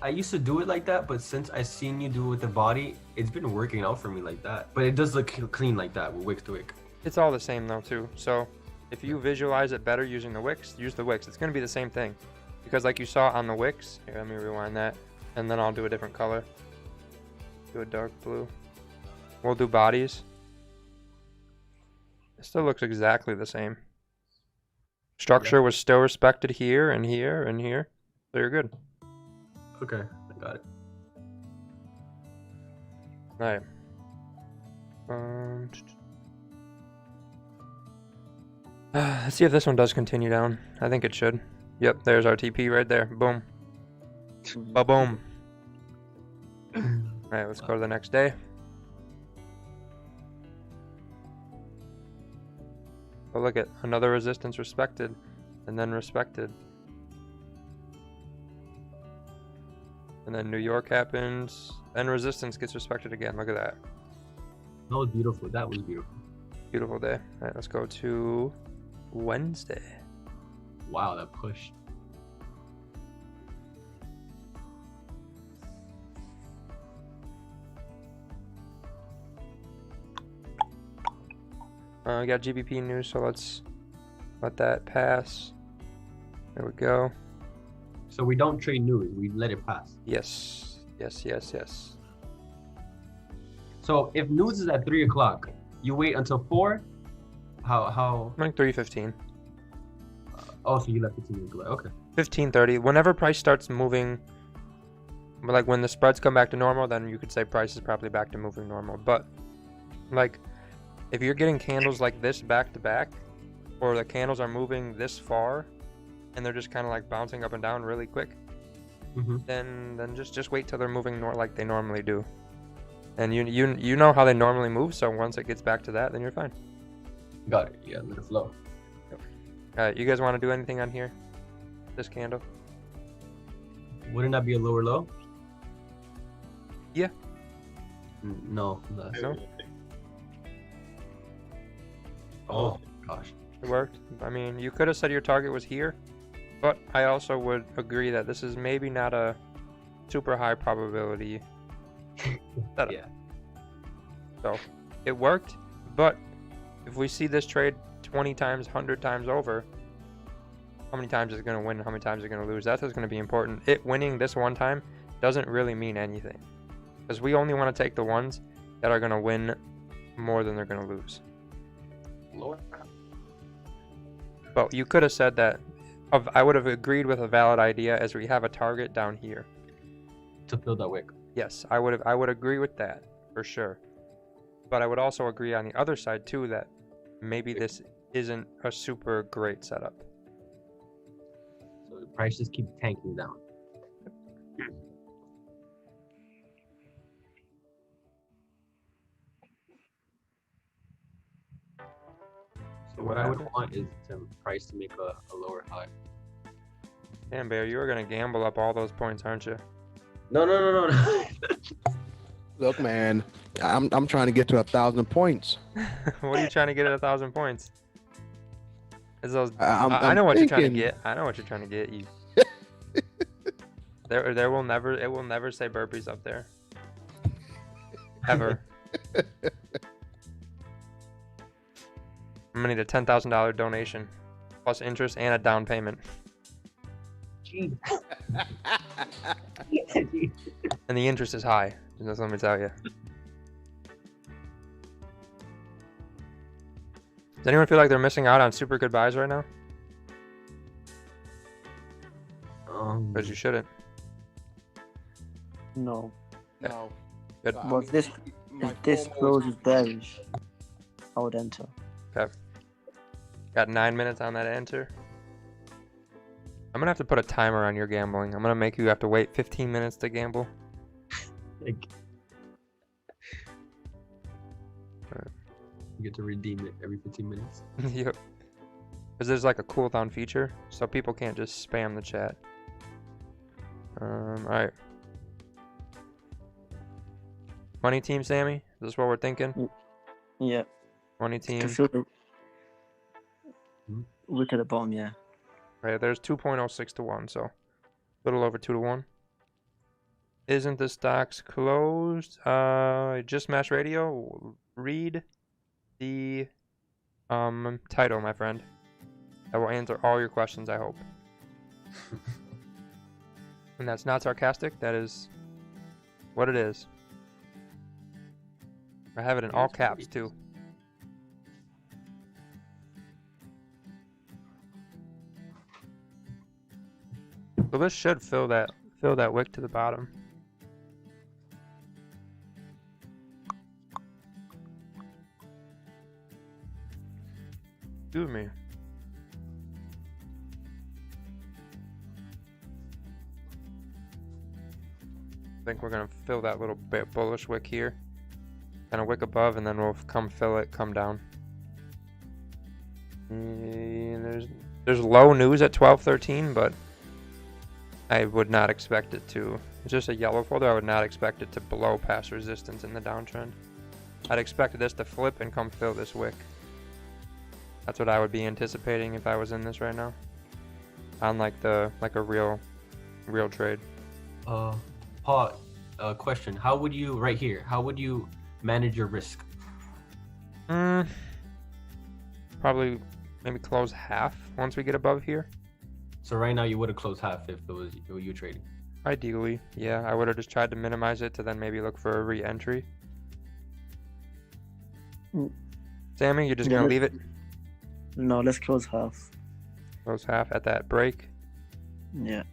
I used to do it like that, but since I seen you do it with the body, it's been working out for me like that. But it does look clean like that with wick to wick. It's all the same though too. So if you visualize it better using the wicks, use the wicks. It's going to be the same thing. Because like you saw on the wicks, here, let me rewind that. And then I'll do a different color. Do a dark blue. We'll do bodies. It still looks exactly the same. Structure was still respected here and here and here. So you're good. Okay, I got it. Alright. Let's see if this one does continue down. I think it should. Yep, there's our TP right there. Boom. Ba-boom. Alright, let's go to the next day. Oh, look at another resistance respected. And then respected. And then New York happens. Then resistance gets respected again. Look at that. That was beautiful. That was beautiful. Beautiful day. Alright, let's go to Wednesday. Wow, that push. We got GBP news, so let's let that pass. There we go. So we don't trade news. We let it pass. Yes. Yes, yes, yes. So if news is at 3 o'clock, you wait until 4? How? Like 3:15. Oh, so you left 15 minutes away. Okay. 15:30. Whenever price starts moving, like when the spreads come back to normal, then you could say price is probably back to moving normal. But like if you're getting candles like this back to back, or the candles are moving this far, and they're just kind of like bouncing up and down really quick, then just wait till they're moving like they normally do. And you know how they normally move, so once it gets back to that, then you're fine. Got it. Yeah, let it flow. Alright, you guys want to do anything on here? This candle? Wouldn't that be a lower low? Yeah. No. No? Oh gosh. It worked. I mean, you could have said your target was here, but I also would agree that this is maybe not a super high probability setup. Yeah. So it worked, but if we see this trade 20 times, 100 times over, how many times is it going to win and how many times is it going to lose? That's what's going to be important. It winning this one time doesn't really mean anything, because we only want to take the ones that are going to win more than they're going to lose. Lower. But you could have said that I would have agreed with a valid idea as we have a target down here. To fill that wick. Yes, I would agree with that for sure. But I would also agree on the other side too that maybe this isn't a super great setup. So the prices keep tanking down. So what I would want is to price to make a lower high. Damn, Bear, you are gonna gamble up all those points, aren't you? No. Look, man, I'm trying to get to 1,000 points. What are you trying to get at 1,000 points? Is those? I'm I know what you're trying to thinking- get. I know what you're trying to get. You. There will never. It will never say burpees up there. Ever. I'm gonna need a $10,000 donation, plus interest and a down payment. Jeez. And the interest is high. Just let me tell you. Does anyone feel like they're missing out on super good buys right now? Because you shouldn't. No. No. Good. I But mean, this my if this FOMO is closes bearish, I would enter. Okay. Got 9 minutes on that enter. I'm gonna have to put a timer on your gambling. I'm gonna make you have to wait 15 minutes to gamble. Like, you get to redeem it every 15 minutes. Yep. Because there's like a cooldown feature, so people can't just spam the chat. Alright. Money team, Sammy? Is this what we're thinking? Yeah. Money To team. fill the wick at the bottom, yeah. Right, there's 2.06 to 1, so a little over 2 to 1. Isn't the stocks closed? Just Mash Radio. Read the title, my friend. I will answer all your questions, I hope. And that's not sarcastic, that is what it is. I have it in all caps too. So this should fill that wick to the bottom. Excuse me. I think we're gonna fill that little bit bullish wick here. Kind of wick above, and then we'll come fill it, come down. And there's low news at 12.13, but I would not expect it to. It's just a yellow folder. I would not expect it to blow past resistance in the downtrend. I'd expect this to flip and come fill this wick. That's what I would be anticipating if I was in this right now. On like a real trade. Paul, question. How would you, right here, how would you manage your risk? Probably maybe close half once we get above here. So right now you would have closed half if it was you trading. Ideally, yeah. I would have just tried to minimize it to then maybe look for a re-entry. Sammy, you're just Yeah, gonna leave it? No, let's close half. Close half at that break. Yeah.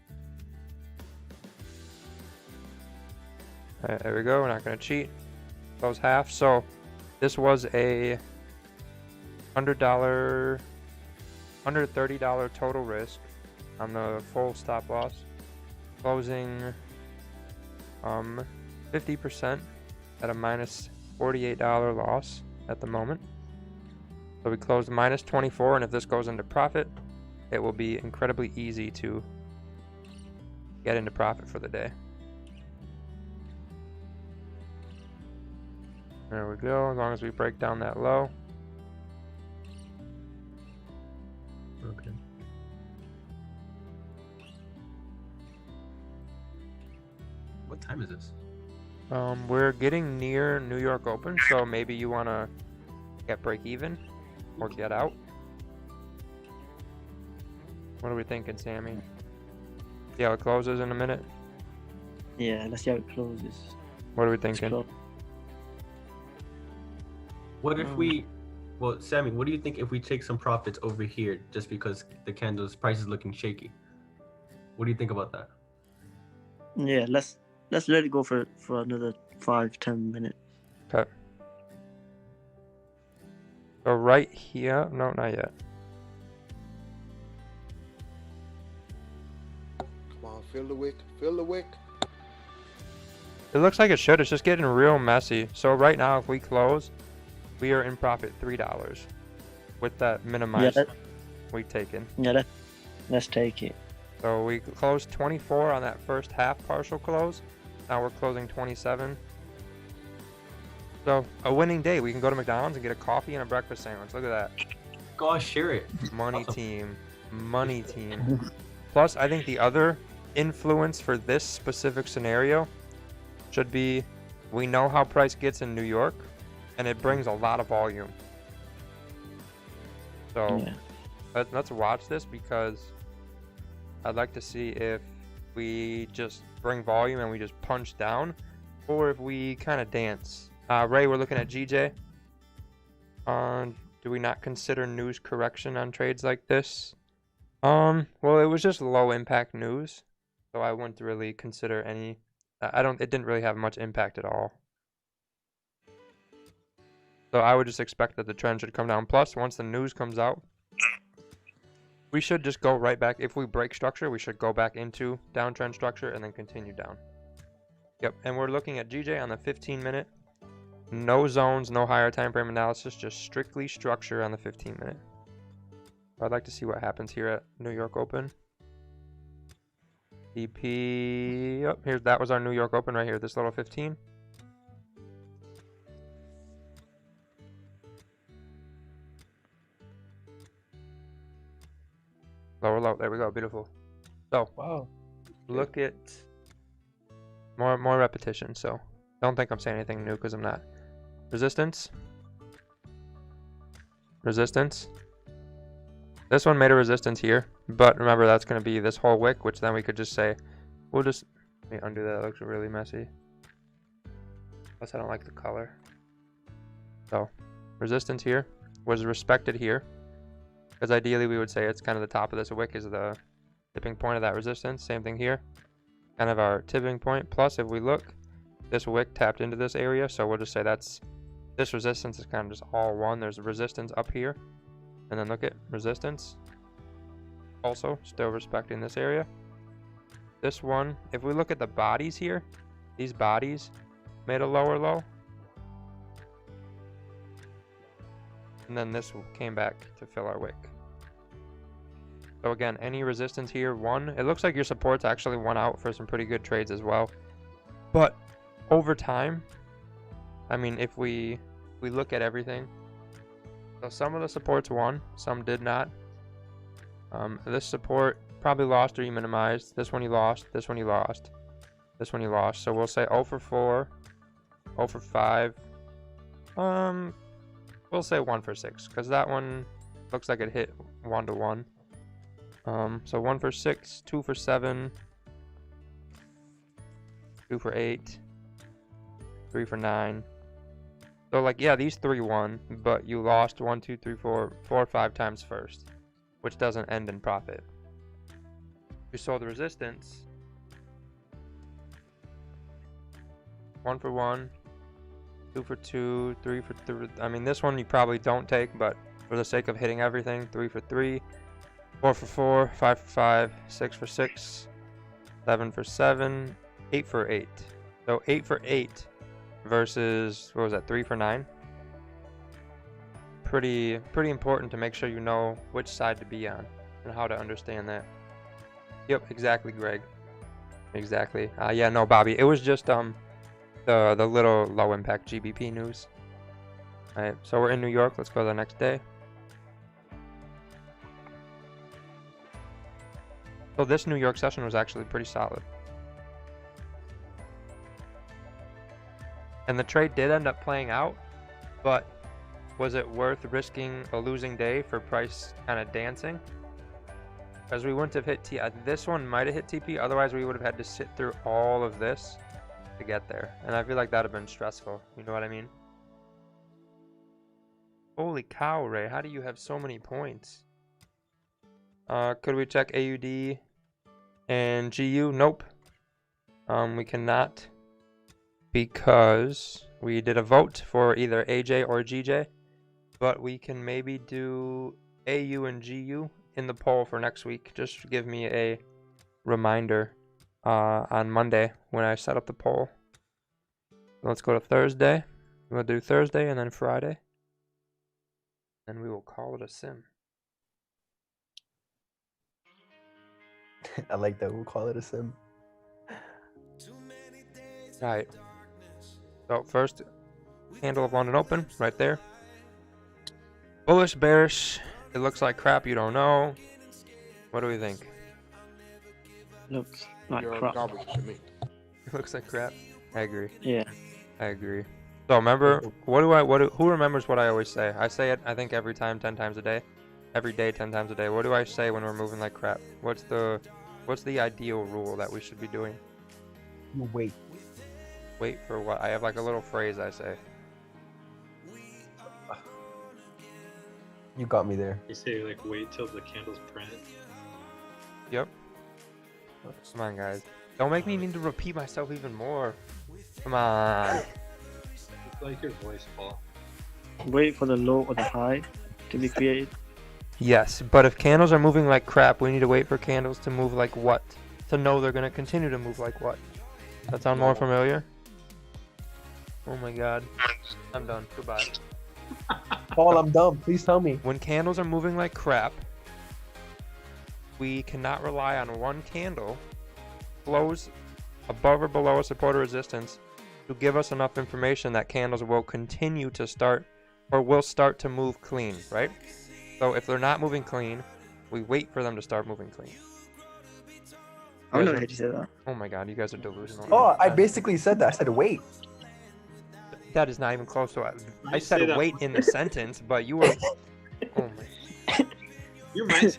There we go. We're not gonna cheat. Close half. So this was a $130 total risk on the full stop loss. Closing 50% at a minus $48 loss at the moment. So we closed minus 24, and if this goes into profit, it will be incredibly easy to get into profit for the day. There we go, as long as we break down that low. Okay. What time is this? We're getting near New York Open, so maybe you want to get break even or get out. What are we thinking, Sammy? See how it closes in a minute? Yeah, let's see how it closes. What are we Let's thinking? close. What if we, well, Sammy, what do you think if we take some profits over here just because the candle's price is looking shaky? What do you think about that? Yeah, let's let's let it go for another 5-10 minutes. Okay. So right here, no, not yet. Come on, fill the wick. Fill the wick. It looks like it should. It's just getting real messy. So right now, if we close, we are in profit $3 with that minimized we taken. Yeah, let's take it. So we closed 24 on that first half partial close. Now we're closing 27. So a winning day. We can go to McDonald's and get a coffee and a breakfast sandwich. Look at that. Gosh, share it. Money team. Money team. Plus, I think the other influence for this specific scenario should be we know how price gets in New York, and it brings a lot of volume. So let's watch this, because I'd like to see if we just bring volume and we just punch down, or if we kind of dance. Ray, we're looking at GJ. Do we not consider news correction on trades like this? Well, it was just low impact news, so I wouldn't really consider any. It didn't really have much impact at all. So I would just expect that the trend should come down. Plus, once the news comes out, we should just go right back. If we break structure, we should go back into downtrend structure and then continue down. Yep, and we're looking at GJ on the 15-minute. No zones, no higher time frame analysis, just strictly structure on the 15-minute. I'd like to see what happens here at New York Open. EP, yep, that was our New York Open right here, this little 15. Lower low, there we go, beautiful. So, wow, look at more repetition. So, don't think I'm saying anything new, because I'm not. Resistance. Resistance. This one made a resistance here, but remember that's going to be this whole wick, which then we could just say, we'll just, let me undo that, it looks really messy. Plus I don't like the color. So, resistance here was respected here, because ideally we would say it's kind of the top of this wick is the tipping point of that resistance. Same thing here, kind of our tipping point. Plus if we look, this wick tapped into this area, so we'll just say that's, this resistance is kind of just all one. There's a resistance up here, and then look at resistance, also still respecting this area. This one, if we look at the bodies here, these bodies made a lower low, and then this came back to fill our wick. So again, any resistance here, one, it looks like your supports actually won out for some pretty good trades as well. But over time, I mean, if we look at everything, so some of the supports won, some did not. This support probably lost or you minimized. This one you lost, this one you lost, this one you lost. So we'll say 0 for 4, 0 for 5. We'll say 1 for 6, because that one looks like it hit 1 to 1. So 1 for 6, 2 for 7, 2 for 8, 3 for 9. So like, yeah, these 3 won, but you lost 1, 2, 3, 4 or 5 times first, which doesn't end in profit. You saw the resistance. 1 for 1, 2 for 2, 3 for 3. I mean, this one you probably don't take, but for the sake of hitting everything, 3 for 3, 4 for 4, 5 for 5, 6 for 6, 7 for 7, 8 for 8. So 8 for 8 versus, what was that, 3 for 9? Pretty important to make sure you know which side to be on and how to understand that. Yep, exactly, Greg. Exactly. Yeah, no, Bobby, it was just the little low impact GBP news. All right, so we're in New York. Let's go to the next day. So this New York session was actually pretty solid. And the trade did end up playing out, but was it worth risking a losing day for price kind of dancing? Because we wouldn't have hit this one might have hit TP, otherwise we would have had to sit through all of this to get there. And I feel like that would have been stressful, you know what I mean? Holy cow, Ray, how do you have so many points? Could we check AUD and GU? Nope. We cannot because we did a vote for either AJ or GJ, but we can maybe do AU and GU in the poll for next week. Just give me a reminder on Monday when I set up the poll. Let's go to Thursday. We'll do Thursday and then Friday. And we will call it a sim. I like that. We'll call it a sim. Alright. So first candle of London Open, right there. Bullish, bearish. It looks like crap, you don't know. What do we think? Looks like You're crap. garbage to me. It looks like crap. I agree. Yeah. I agree. So remember, who remembers what I always say? I say it, I think, every time 10 times a day. Every day 10 times a day. What do I say when we're moving like crap? What's the ideal rule that we should be doing? You wait. Wait for what? I have like a little phrase I say. You got me there. You say like wait till the candles print. Yep. Come on, guys. Don't make me need to repeat myself even more. Come on. It's like your voice, Paul. Wait for the low or the high to be created. Yes, but if candles are moving like crap, we need to wait for candles to move like what? To know they're going to continue to move like what? That sound more familiar? Oh my god. I'm done. Goodbye. Paul, I'm dumb. Please tell me. When candles are moving like crap, we cannot rely on one candle close above or below a support or resistance to give us enough information that candles will continue to start or will start to move clean, right? So if they're not moving clean, we wait for them to start moving clean. I've never heard you say that. Oh my god, you guys are delusional. Oh, I basically said that. I said wait. That is not even close to it. I You say said that wait in the sentence, but you were... Oh my... You might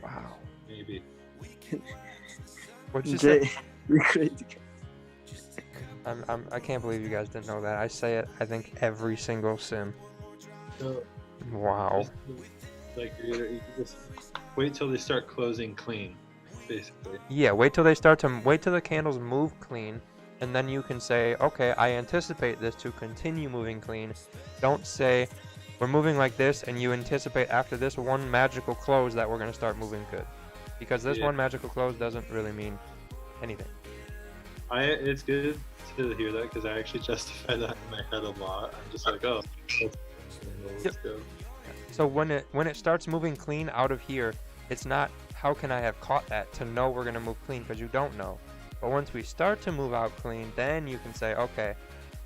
Wow. maybe. What'd you say? Jay, you're crazy. I can't believe you guys didn't know that. I say it, I think, every single sim. So, Wow. like you just wait till they start closing clean, basically. Yeah, wait till the candles move clean, and then you can say, okay, I anticipate this to continue moving clean. Don't say, we're moving like this, and you anticipate after this one magical close that we're going to start moving good. Because this one magical close doesn't really mean anything. It's good to hear that because I actually justify that in my head a lot. I'm just like, oh, let's go. So when it starts moving clean out of here, it's not how can I have caught that to know we're going to move clean, because you don't know. But once we start to move out clean, then you can say, okay,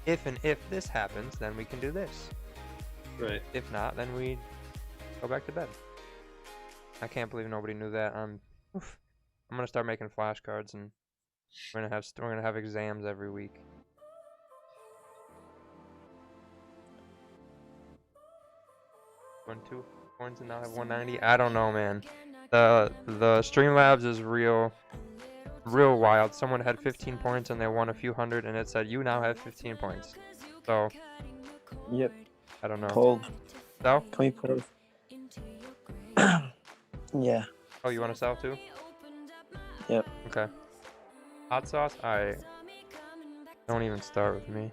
if this happens, then we can do this. Right. If not, then we go back to bed. I can't believe nobody knew that. I'm gonna start making flashcards, and we're gonna have exams every week. Two points and now have 190. I don't know, man. The Streamlabs is real wild. Someone had 15 points and they won a few hundred, and it said you now have 15 points. So Yep. I don't know. Paul, Sell? can we pause? Yeah. Oh, you want to sell too? Yep. Okay. Hot sauce? Don't even start with me.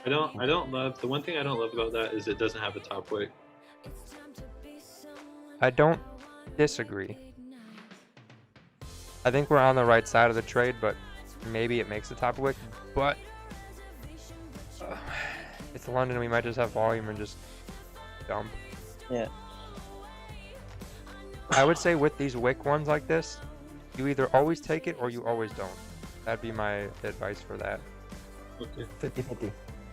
I don't love the one thing I don't love about that is it doesn't have a top wick. I don't disagree. I think we're on the right side of the trade, but maybe it makes the top wick. But it's London. We might just have volume and just dump. Yeah. I would say with these wick ones like this, you either always take it or you always don't. That'd be my advice for that. Okay. 50-50.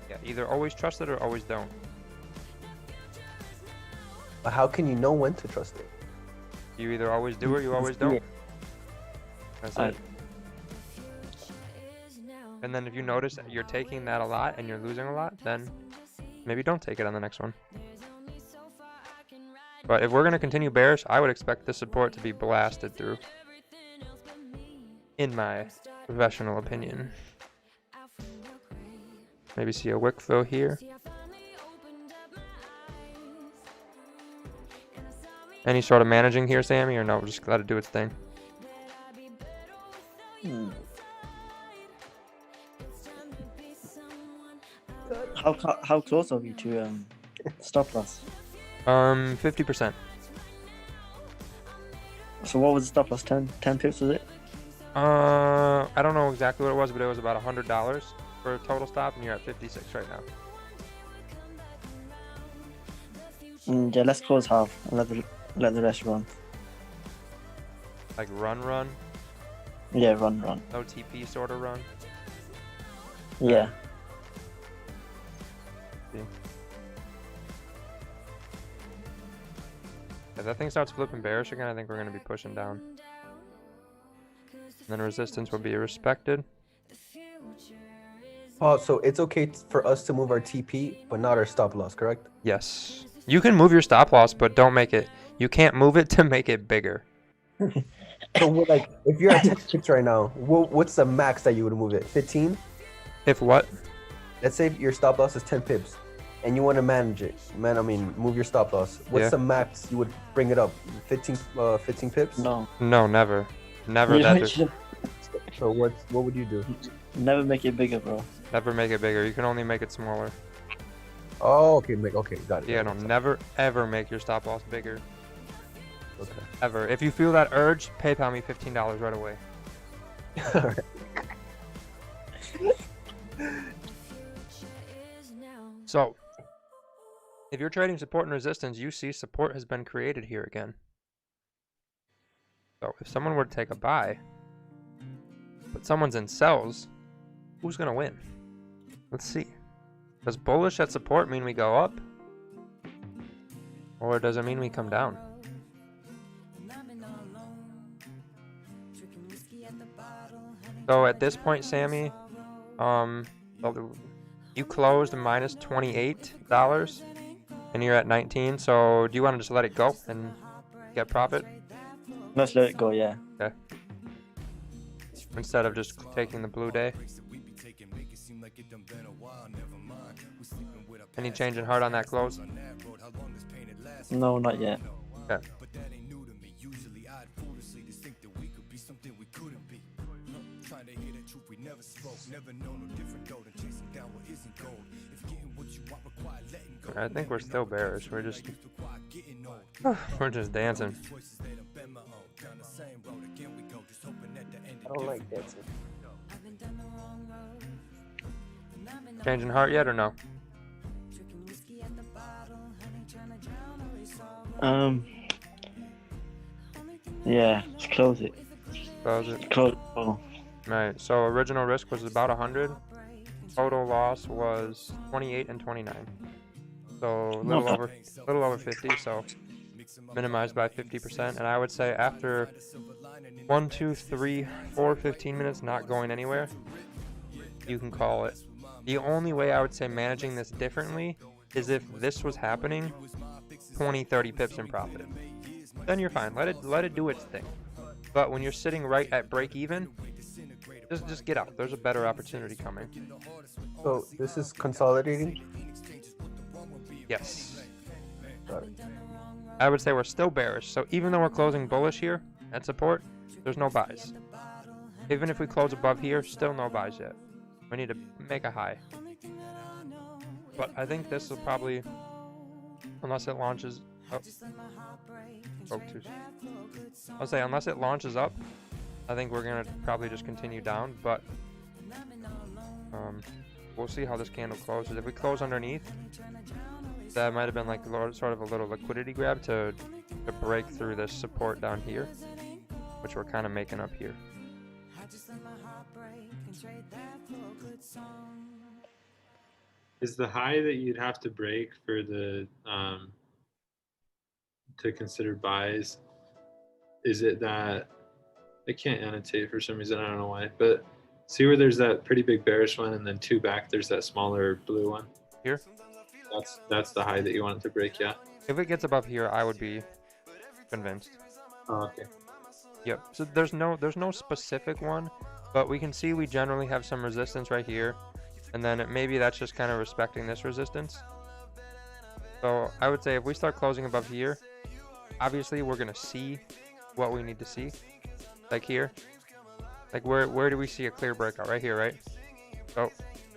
Yeah, either always trust it or always don't. But how can you know when to trust it? You either always do or you always don't. That's it. And then if you notice that you're taking that a lot and you're losing a lot, then maybe don't take it on the next one. But if we're going to continue bearish, I would expect the support to be blasted through. In my professional opinion. Maybe see a wick fill here. Any sort of managing here, Sammy, or no? Just let it do its thing. How close are we to stop loss? 50%. So what was the stop loss? 10 pips was it? I don't know exactly what it was, but it was about $100 for a total stop, and you're at 56 right now. Yeah, let's close half and let the rest run. Like run. Yeah, run. OTP sort of run. Yeah. See. If that thing starts flipping bearish again, I think we're going to be pushing down. And then resistance will be respected. Oh, so it's okay for us to move our TP, but not our stop loss, correct? Yes. You can move your stop loss, but don't make it. You can't move it to make it bigger. So, like, if you're at 10 pips right now, what's the max that you would move it? 15? If what? Let's say your stop loss is 10 pips, and you want to manage it. Move your stop loss. What's Yeah. the max you would bring it up? 15 pips? No. No, never. Never. You That should So what would you do? never make it bigger, bro. never make it bigger. You can only make it smaller. Oh, okay, got it. Yeah, no, never ever make your stop loss bigger. Okay. Ever. If you feel that urge, PayPal me $15 right away. Alright. So, if you're trading support and resistance, you see support has been created here again. So, if someone were to take a buy, but someone's in sells, who's going to win? Let's see. Does bullish at support mean we go up? Or does it mean we come down? So at this point, Sammy, you closed minus $28 and you're at 19. So do you want to just let it go and get profit? Let's let it go, yeah. Okay. Instead of just taking the blue day. Any change in heart on that close? No, not yet. Okay. I think we're still bearish. We're just dancing. I don't like dancing. Changing heart yet or no? Yeah, let's close it. Close it. Close. Oh. Right. So original risk was about 100. Total loss was 28 and 29. So a little over 50. So minimized by 50%. And I would say after 1, 2, 3, 4, 15 minutes not going anywhere, you can call it. The only way I would say managing this differently is if this was happening 20, 30 pips in profit. Then you're fine. Let it do its thing. But when you're sitting right at break even, just get out. There's a better opportunity coming. So this is consolidating? Yes. Got it. I would say we're still bearish. So even though we're closing bullish here at support, there's no buys. Even if we close above here, still no buys yet. We need to make a high. But I think this will probably, unless it launches up. I'll say unless it launches up, I think we're gonna probably just continue down. But we'll see how this candle closes. If we close underneath, that might have been like sort of a little liquidity grab to break through this support down here, which we're kind of making up here. Is the high that you'd have to break for the to consider buys? Is it that I can't annotate for some reason? I don't know why, but see where there's that pretty big bearish one, and then two back there's that smaller blue one. Here. That's the high that you want it to break, yeah. If it gets above here, I would be convinced. Oh, okay. Yep. So there's no specific one, but we can see we generally have some resistance right here, and then maybe that's just kind of respecting this resistance. So I would say if we start closing above here, obviously we're gonna see what we need to see, like here. Like where do we see a clear breakout? Right here, right? So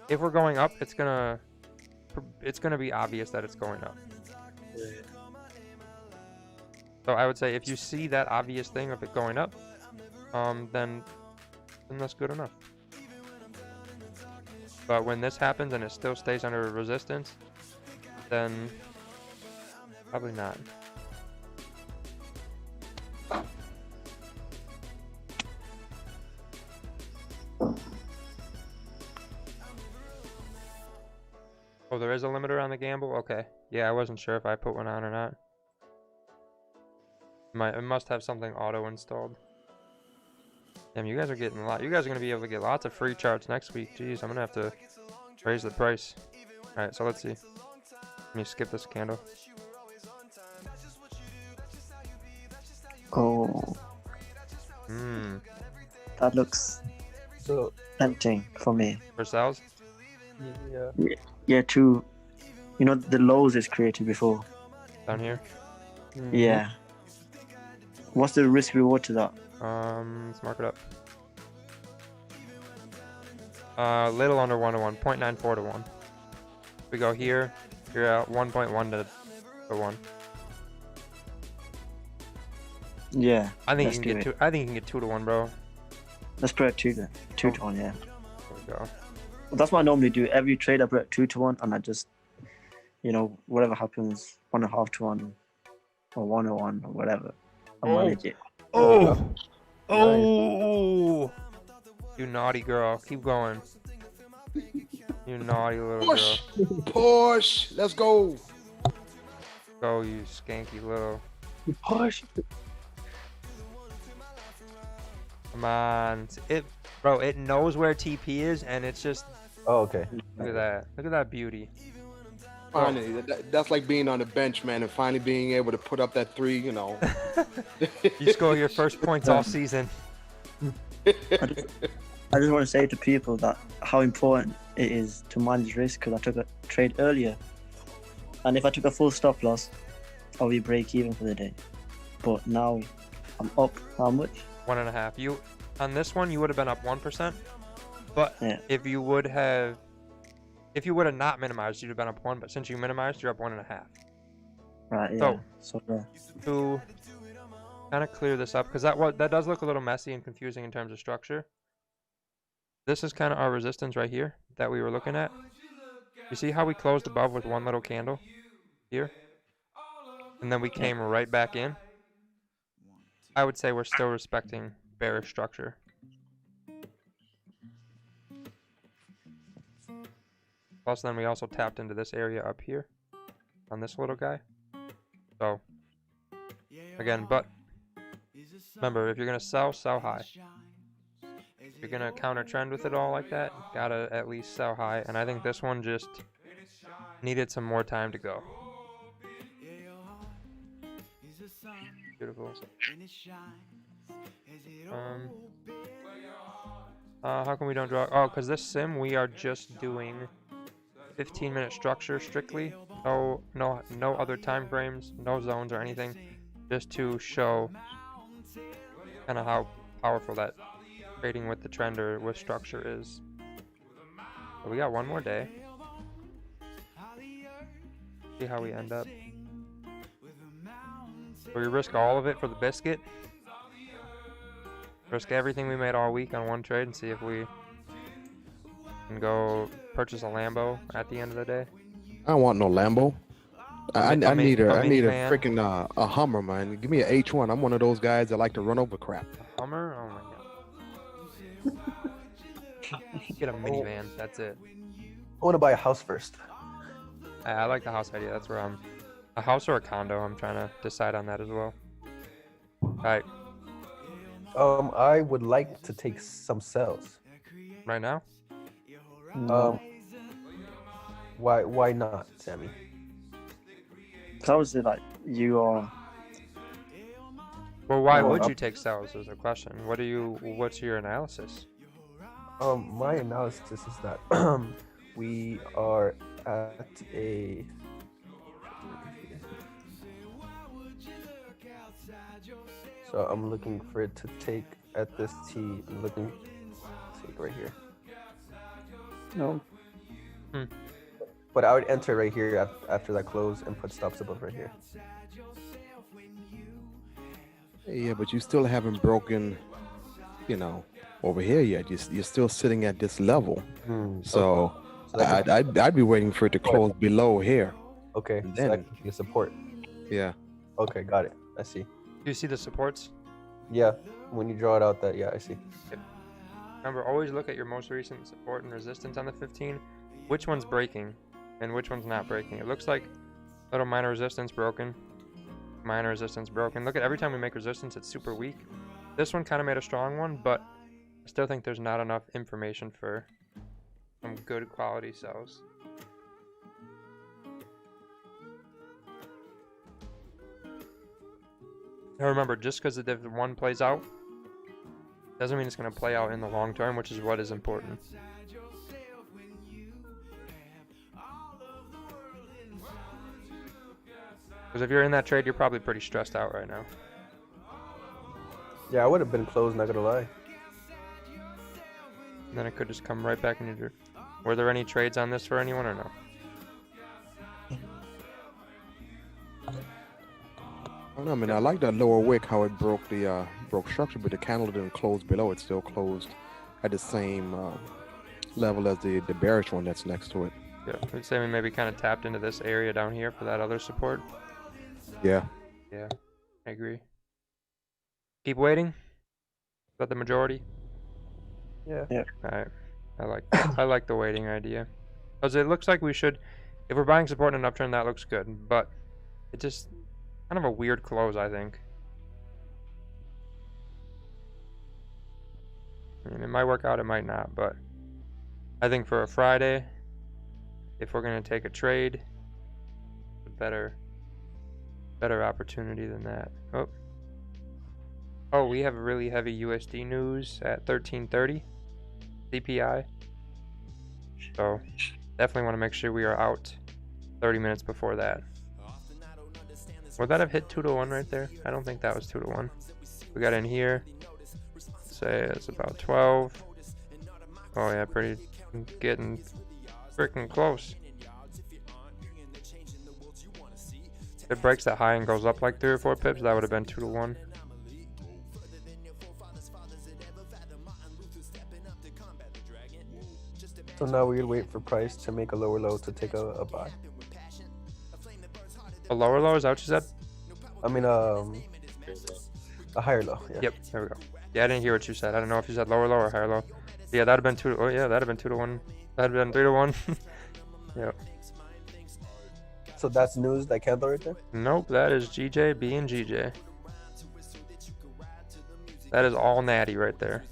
if we're going up, it's gonna it's gonna be obvious that it's going up. Yeah. So I would say if you see that obvious thing of it going up, then that's good enough. But when this happens and it still stays under resistance, then probably not. Oh, there is a limiter on the gamble? Okay. Yeah, I wasn't sure if I put one on or not. It must have something auto installed. Damn, you guys are getting a lot. You guys are going to be able to get lots of free charts next week. Jeez, I'm going to have to raise the price. Alright, so let's see. Let me skip this candle. Oh, that looks So tempting for me. For sales? yeah. Yeah, true. You know, the lows is created before. Down here? Yeah. What's the risk reward to that? Let's mark it up. Little under 1 to 1, 0.94 to 1. We go here, you're at 1.1 to 1. Yeah. I think let's you can do get it. 2. I think you can get 2 to 1, bro. Let's put it 2 to 1, yeah. There we go. That's what I normally do. Every trade I put 2 to 1, and I just, whatever happens, 1.5 to 1, or 1 to 1, or whatever. I manage it. Oh! Oh! You naughty girl. Keep going. You naughty little Push, girl. push. Let's go. Go, you skanky little. Push. Come on. Bro, it knows where TP is, and it's just... Oh, okay. Look at that. Look at that beauty. Finally, that's like being on the bench, man, and finally being able to put up that 3. You score your first points all season. I just want to say to people that how important it is to manage risk, because I took a trade earlier, and if I took a full stop loss, I'll be break even for the day. But now I'm up how much? 1.5. On this one, you would have been up 1%. But Yeah. if you would have not minimized, you'd have been up 1. But since you minimized, you're up 1.5. Right. Yeah. So To kind of clear this up, because that does look a little messy and confusing in terms of structure. This is kind of our resistance right here that we were looking at. You see how we closed above with one little candle here? And then we came right back in? I would say we're still respecting bearish structure. Plus then we also tapped into this area up here on this little guy. So, again, but remember, if you're going to sell high. If you're going to counter trend with it all like that, gotta at least sell high. And I think this one just needed some more time to go. Beautiful. How come we don't draw? Oh, because this sim, we are just doing 15-minute structure strictly. No other time frames, no zones or anything. Just to show kind of how powerful that trading with the trend or with structure is. But we got one more day. See how we end up. So we risk all of it for the biscuit. Risk everything we made all week on one trade and see if we can go purchase a Lambo at the end of the day. I don't want no Lambo. I need a minivan. freaking a Hummer, man. Give me an H1. I'm one of those guys that like to run over crap. Hummer? Oh my god. Get a minivan. That's it. I want to buy a house first. I like the house idea. That's where I'm. A house or a condo? I'm trying to decide on that as well. All right. I would like to take some sales. Right now? Why not, Sammy? I was like, you are. Well, why would you take sales is the question. What's your analysis? My analysis is that we are at a so I'm looking for it to take at this T. I'm looking to take right here. No. But I would enter right here after that close and put stops above right here. Yeah, but you still haven't broken, you know, over here yet. You're still sitting at this level. So So that I'd be waiting for it to close below here. okay, And so that then, can be a support. yeah. Okay, got it. I see. Do you see the supports? Yeah, when you draw it out, that I see. Remember, always look at your most recent support and resistance on the 15. Which one's breaking and which one's not breaking. It looks like little minor resistance broken. Minor resistance broken. Look at every time we make resistance, it's super weak. This one kind of made a strong one, but I still think there's not enough information for some good quality sells. Now remember, just because the one plays out doesn't mean it's going to play out in the long term, which is what is important. Because if you're in that trade, you're probably pretty stressed out right now. Yeah, I would have been closed, not gonna lie. And then it could just come right back into your... Were there any trades on this for anyone or no? I don't know, I mean, I like that lower wick, how it broke the broke structure, but the candle didn't close below. It still closed at the same level as the bearish one that's next to it. Yeah, I'd say we maybe kind of tapped into this area down here for that other support. Yeah. Yeah, I agree. Keep waiting? Is that the majority? Yeah. Alright. I like the waiting idea. Because it looks like we should, if we're buying support in an uptrend, that looks good. But it just kind of a weird close, I think. I mean, it might work out, it might not, but I think for a Friday, if we're gonna take a trade, a better opportunity than that. Oh, we have really heavy USD news at 13:30 CPI. So definitely want to make sure we are out 30 minutes before that. Would that have hit 2-to-1 right there? I don't think that was 2-to-1. We got in here. Say it's about 12. Oh yeah, pretty getting freaking close. If it breaks that high and goes up like 3 or 4 pips, that would have been 2-to-1. So now we would wait for price to make a lower low to take a buy. A lower low, is that what you said? I mean, a higher low. Yeah. Yep, there we go. Yeah, I didn't hear what you said. I don't know if you said lower low or higher low. Yeah, that'd have been 2. Oh yeah, that'd have been 2-to-1. That'd have been 3-to-1. Yep. So that's news, that candle right there? Nope, that is GJ being GJ. That is all natty right there.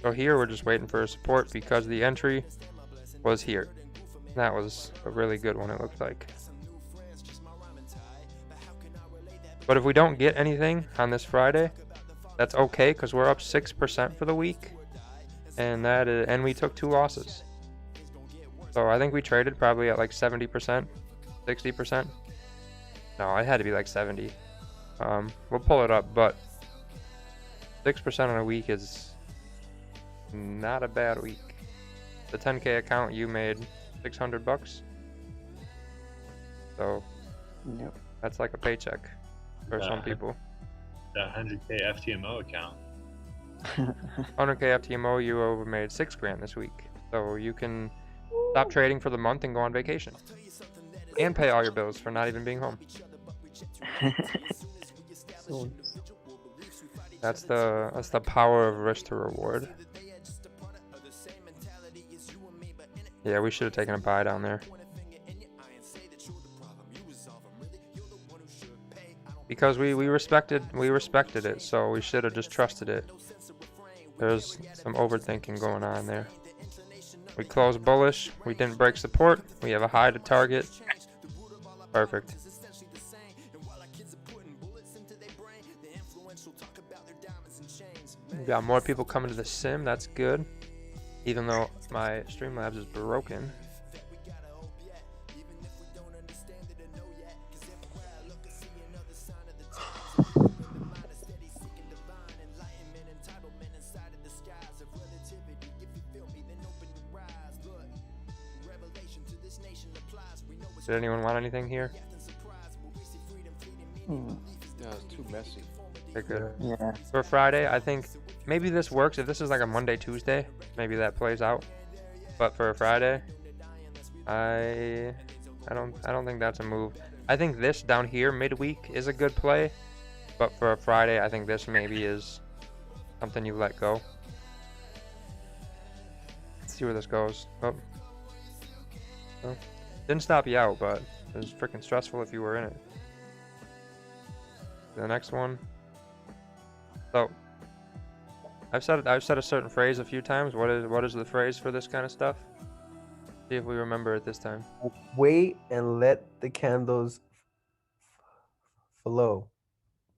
So here we're just waiting for a support because the entry was here. That was a really good one, it looks like. But if we don't get anything on this Friday, that's okay because we're up 6% for the week. And we took 2 losses. So I think we traded probably at like 70%, 60%. No, it had to be like 70. We'll pull it up, but 6% on a week is not a bad week. The 10K account, you made $600. So Yep. that's like a paycheck for some people. That 100K FTMO account. 100K FTMO, you made $6 grand this week. So you can stop trading for the month and go on vacation. And pay all your bills for not even being home. That's the power of risk to reward. Yeah, we should have taken a buy down there. Because we respected it, so we should have just trusted it. There's some overthinking going on there. We closed bullish, we didn't break support, we have a high to target. Perfect. We got more people coming to the sim, that's good. Even though my Streamlabs is broken. Did anyone want anything here? Yeah, it's too messy. They're good. Yeah. For Friday, I think maybe this works. If this is like a Monday, Tuesday, maybe that plays out. But for a Friday, I don't think that's a move. I think this down here midweek is a good play, but for a Friday, I think this maybe is something you let go. Let's see where this goes. Oh. Oh. Didn't stop you out, but it was freaking stressful if you were in it. The next one. So I've said a certain phrase a few times. What is the phrase for this kind of stuff? See if we remember it this time. Wait and let the candles flow.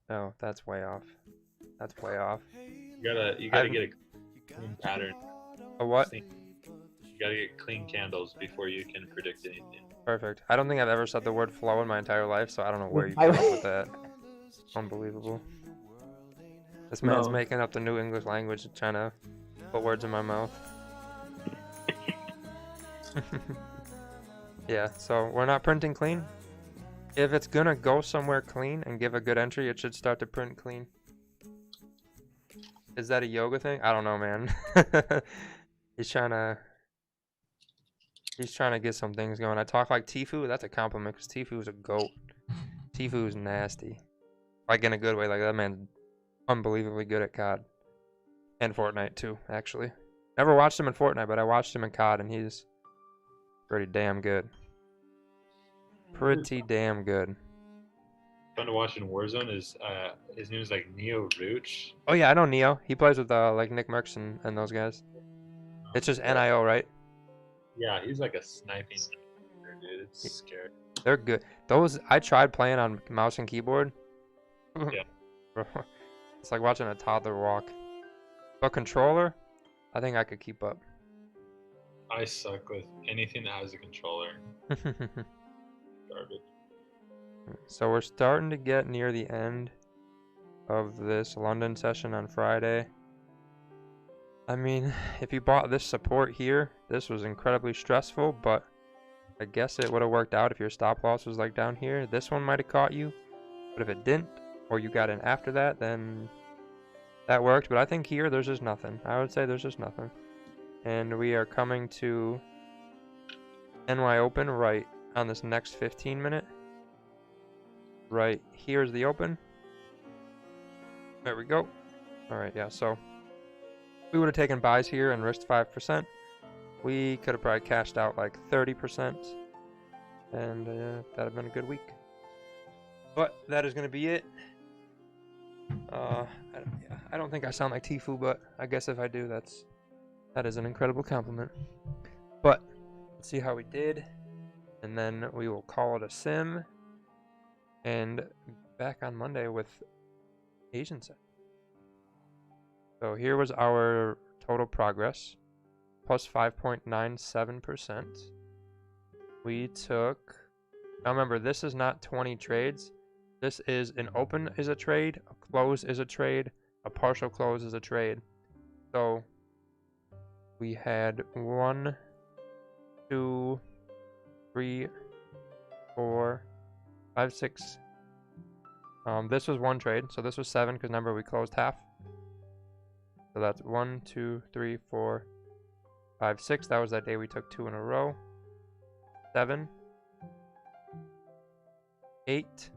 No, that's way off. That's way off. You gotta get a clean pattern. A what? You gotta get clean candles before you can predict anything. Perfect. I don't think I've ever said the word flow in my entire life, so I don't know where you came up with that. Unbelievable. This man's No. making up the new English language and trying to put words in my mouth. Yeah, so we're not printing clean. If it's gonna go somewhere clean and give a good entry, it should start to print clean. Is that a yoga thing? I don't know, man. He's trying to get some things going. I talk like Tfue. That's a compliment because Tfue is a goat. Tfue is nasty. Like in a good way. Like that man's unbelievably good at COD. And Fortnite too, actually. Never watched him in Fortnite, but I watched him in COD and he's pretty damn good. Pretty damn good. Fun to watch in Warzone is his name is like Neo Rooch. Oh yeah, I know Neo. He plays with like Nick Merckx and those guys. It's just NIO, right? Yeah, he's like a sniping dude. It's scary. They're good. Those I tried playing on mouse and keyboard. Yeah. Bro, it's like watching a toddler walk. But controller, I think I could keep up. I suck with anything that has a controller. Garbage. So we're starting to get near the end of this London session on Friday. I mean, if you bought this support here, this was incredibly stressful, but I guess it would have worked out if your stop loss was like down here. This one might have caught you, but if it didn't, or you got in after that, then that worked. But I think here, there's just nothing. I would say there's just nothing. And we are coming to NY Open right on this next 15 minute. Right here's the open. There we go. Alright, yeah, so we would have taken buys here and risked 5%. We could have probably cashed out like 30%. And that'd have been a good week. But that is going to be it. I don't think I sound like Tfue, but I guess if I do, that is an incredible compliment. But let's see how we did. And then we will call it a sim. And back on Monday with Asian set. So here was our total progress. Plus 5.97%. We took... Now remember, this is not 20 trades. This is an open is a trade, a close is a trade, a partial close is a trade. So we had 1, 2, 3, 4, 5, 6. This was one trade, so this was 7 because remember we closed half. So that's 1, 2, 3, 4, 5, 6. That was that day we took 2 in a row. 7, 8.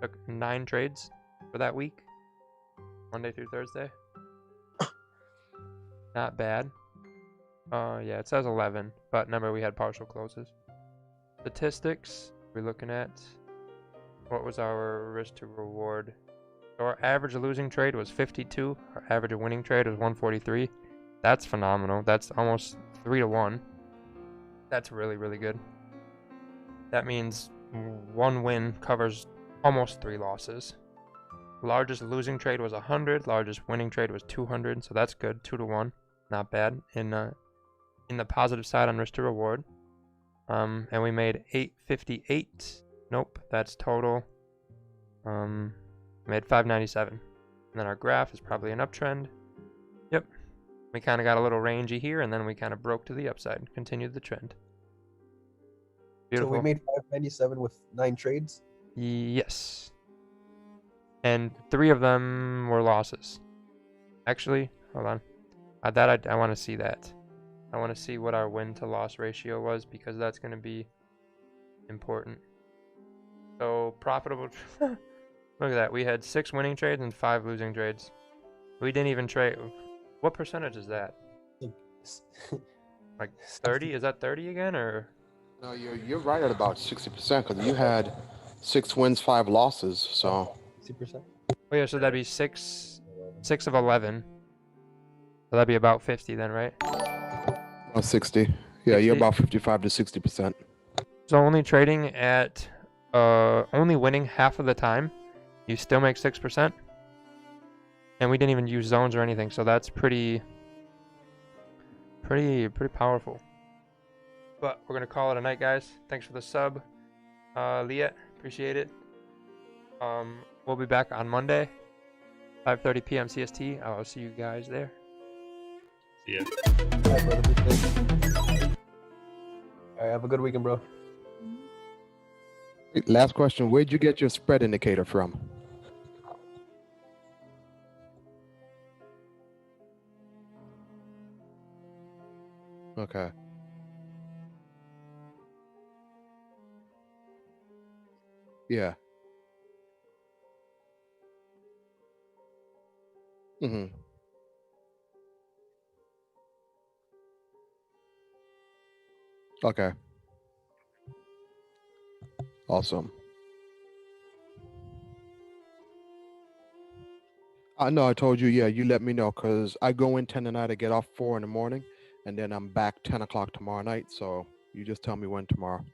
Took 9 trades for that week, Monday through Thursday. Not bad. Yeah, it says 11, but remember we had partial closes. Statistics, we're looking at what was our risk to reward. So our average losing trade was 52. Our average winning trade was 143. That's phenomenal. That's almost 3 to 1. That's really, really good. That means 1 win covers almost 3 losses. Largest losing trade was 100. Largest winning trade was 200. So that's good. 2 to 1. Not bad. In the positive side on risk to reward. And we made 858. Nope, that's total. Made 597. And then our graph is probably an uptrend. Yep. We kind of got a little rangy here, and then we kind of broke to the upside and continued the trend. Beautiful. So we made 597 with 9 trades. Yes. And 3 of them were losses. Actually, hold on. I want to see that. I want to see what our win to loss ratio was because that's going to be important. So profitable. Look at that. We had 6 winning trades and 5 losing trades. We didn't even trade. What percentage is that? Like 30? Is that 30 again or? No, you're right at about 60% because you had 6 wins, 5 losses. So 60%. Oh yeah, so that'd be 6 of 11. So that'd be about 50 then, right? about 60. Yeah, 60? you're about 55 to 60%. So only trading at only winning half of the time, you still make 6%. And we didn't even use zones or anything, so that's pretty powerful. But we're gonna call it a night, guys. Thanks for the sub, Leah. Appreciate it. We'll be back on Monday, 5:30 p.m. CST. I'll see you guys there. See ya. All right, brother, be safe. All right, have a good weekend, bro. Last question. Where'd you get your spread indicator from? Okay. Yeah. Mm-hmm. Okay. Awesome. I know I told you, yeah, you let me know because I go in 10 tonight, I get off 4 in the morning, and then I'm back 10 o'clock tomorrow night. So you just tell me when tomorrow.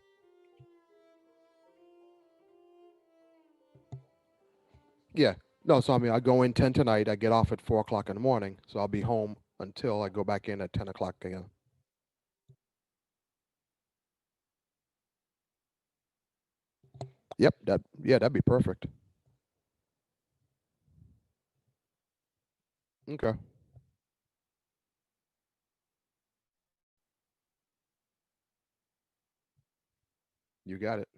Yeah. No, so I mean, I go in 10 tonight, I get off at 4 o'clock in the morning. So I'll be home until I go back in at 10 o'clock again. Yep. That'd be perfect. Okay. You got it.